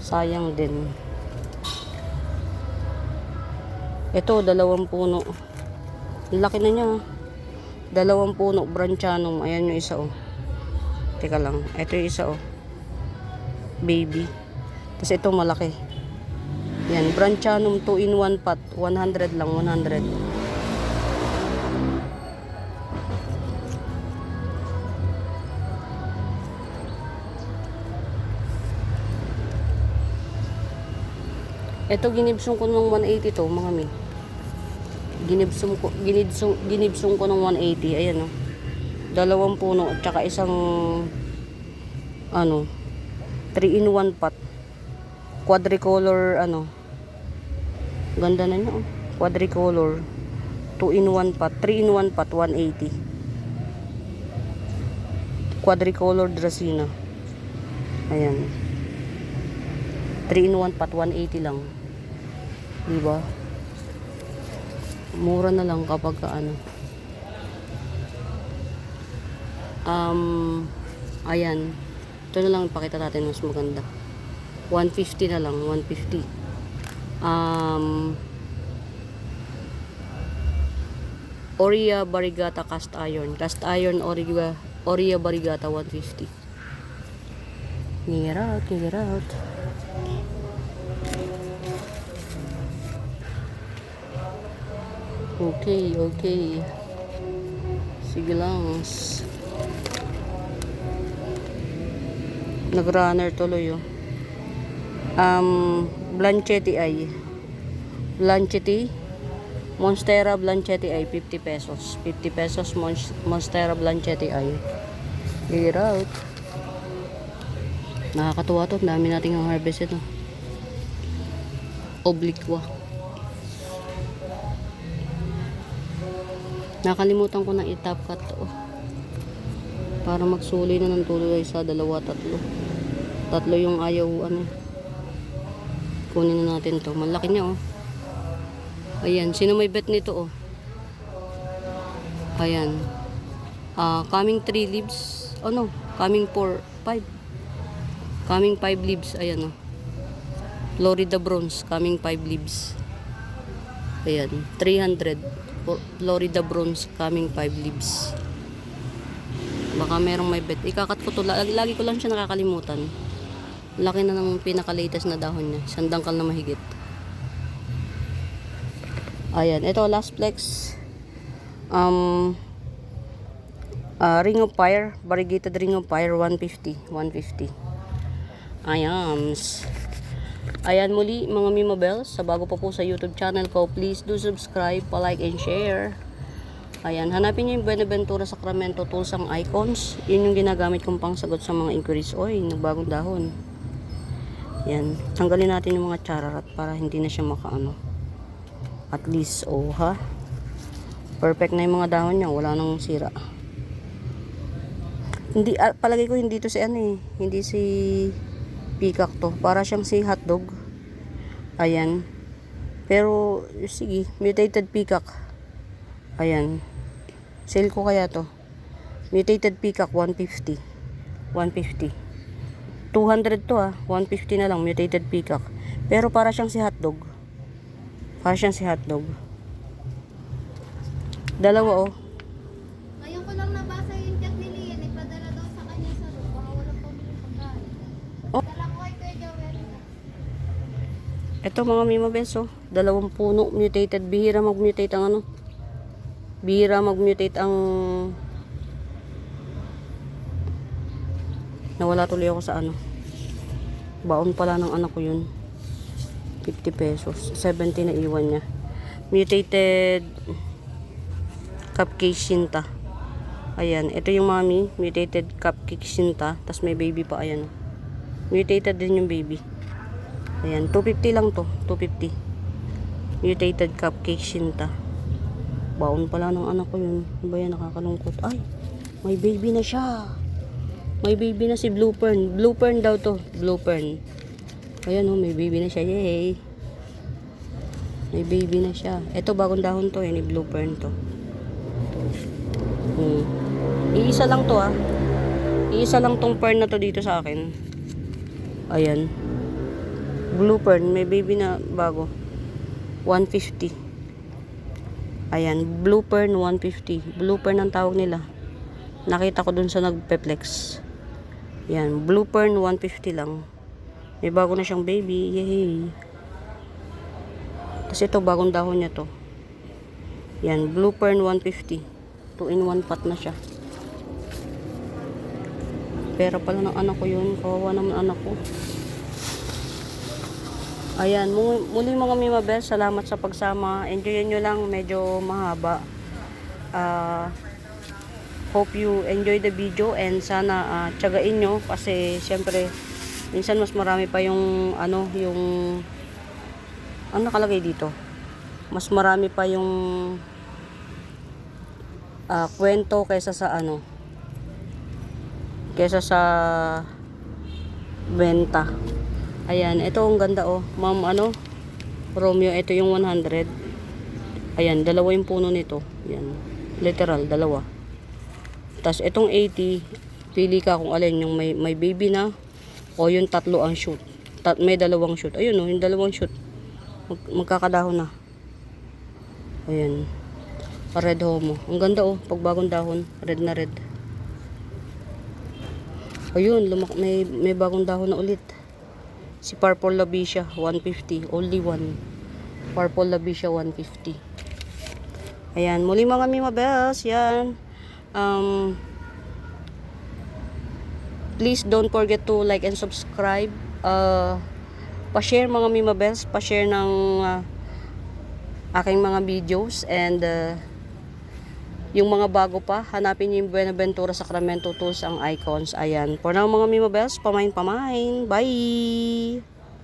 Sayang din. Ito, 2 puno. Laki na niya. 2 puno, Branchanum. Ayan yung isa, oh. Teka lang. Ito yung isa, oh. Baby. Tapos ito, malaki. Yan, Branchanum 2 in 1 pot. 100 lang, 100. Ito, ginibsong ko ng 180 to, mga mi. Ginibsong ko ng 180. Ayan, oh. 2 puno at saka isang ano, 3 in 1 pot. Quadricolor, ano. Ganda na niya, oh. Quadricolor. 2 in 1 pot. 3 in 1 pot, 180. Quadricolor Dracena. Ayan. 3 in 1 pot, 180 lang. Diba? Mura na lang kapag ano. Ayan. Ito na lang ipakita natin mas maganda. 150 na lang, 150. Oria Barigata cast iron. Cast iron Oria Barigata 150. Get out. Okay. Sige lang. Nag-runner tuloy, oh. Blanchetti ay. Blanchetti. Monstera Blanchetti ay 50 pesos. 50 pesos Monstera Blanchetti ay. Get out. Nakakatuwa to. Dami nating ang harvest ito. Obliqua. Nakalimutan ko na i-top cut to, oh. Para magsuli na ng tuloy sa 2, 3. 3 yung ayaw, ano. Kunin na natin to. Malaki niya, oh. Ayan. Sino may bet nito, oh? Ayan. Coming 3 leaves. Oh no. Coming 5. Coming 5 leaves. Ayan, oh. Florida Bronze. Coming 5 leaves. Ayan. 300. Florida Bronze. Coming 5 leaves. Baka merong may bet. Ikakat ko to. Lagi ko lang siya nakakalimutan. Laki na ng pinaka-latest na dahon niya. 1 dangkal na mahigit. Ayan. Ito, last flex. Ring of Fire. Variegated Ring of Fire. 150. Ayan muli mga Mimo Bells. Sa bago pa po sa YouTube channel ko, please do subscribe, pa-like and share. Ayan, hanapin nyo yung Buenaventura Sacramento Tools ang icons. Yun yung ginagamit kong pangsagot sa mga inquiries. Oy, nagbagong dahon. Yan, tanggalin natin yung mga chararat para hindi na siya makaano. At least, oh ha. Perfect na yung mga dahon niya, wala nang sira. Hindi, palagay ko hindi to si ano eh. Hindi si peacock to. Para siyang si hotdog. Ayan. Pero, sige, mutated peacock. Ayan. Sale ko kaya to. Mutated peacock, 150. 200 to, 150 na lang, mutated peacock. Pero para siyang si hotdog. Fashion si hotdog. Dalawa oh. Ngayon ko lang nabasa yung chat ni Lian, ipadala daw sa kanya sa room, baka walang pamilya pagkain. Oh. Dala ko kay Kuya Joel. Ito mga Mima Bens oh. 2 puno mutated. Bihira mag-mutate ang ano. Bihira mag-mutate ang... Nawala tuloy ako sa ano. Baon pala ng anak ko yun. 50 pesos. 70 na iwan niya. Mutated cupcake Shinta. Ayan. Ito yung mami. Mutated cupcake Shinta. Tapos may baby pa. Ayan. Mutated din yung baby. Ayan. 250 lang to. 250. Mutated cupcake Shinta. Baon pala ng anak ko yun. Ano ba yan? Nakakalungkot. Ay! May baby na siya. May baby na si Blue Fern. Blue Fern daw to. Blue Fern. Ayan oh, may baby na siya. Yay! May baby na siya. Ito bagong dahon to eh. Ni Blue Fern to. Iisa lang to ah. Iisa lang tong fern na to dito sa akin. Ayan. Blue Fern. May baby na bago. 150. Ayan. Blue Fern 150. Blue Fern ang tawag nila. Nakita ko dun sa nagpe-flex. Yan, Blue Fern 150 lang. May bago na siyang baby. Yay! Kasi ito, bagong dahon niya to. Yan, Blue Fern 150. 2-in-1 pot na siya. Pera pala ng anak ko yun. Kawawa naman anak ko. Ayan, muli mga Mima Bels, salamat sa pagsama. Enjoyin nyo lang, medyo mahaba. Hope you enjoy the video and sana tiyagain nyo kasi syempre minsan mas marami pa yung ano nakalagay dito, mas marami pa yung kwento kaysa sa kaysa sa benta. Ayan, ito ang ganda oh, ma'am Romeo, ito yung 100. Ayan, dalawa yung puno nito. Ayan, literal dalawa. Tapos itong 80, pili ka kung alin yung may baby na o yung tatlo ang shoot. May dalawang shoot. Ayun oh, yung dalawang shoot. Magkakadahon na. Ayan. Red homo. Ang ganda oh, pag bagong dahon, red na red. Ayun, may bagong dahon na ulit. Si Purple Labicia 150, only one. Purple Labicia 150. Ayan, muli mga Mima Bels, yan. Please don't forget to like and subscribe. Pa-share mga Mima Bels, pa-share ng aking mga videos and yung mga bago pa, hanapin niyo yung Buenaventura Sacramento Tools ang icons. Ayan. For now mga Mima Bels, pamain. Bye!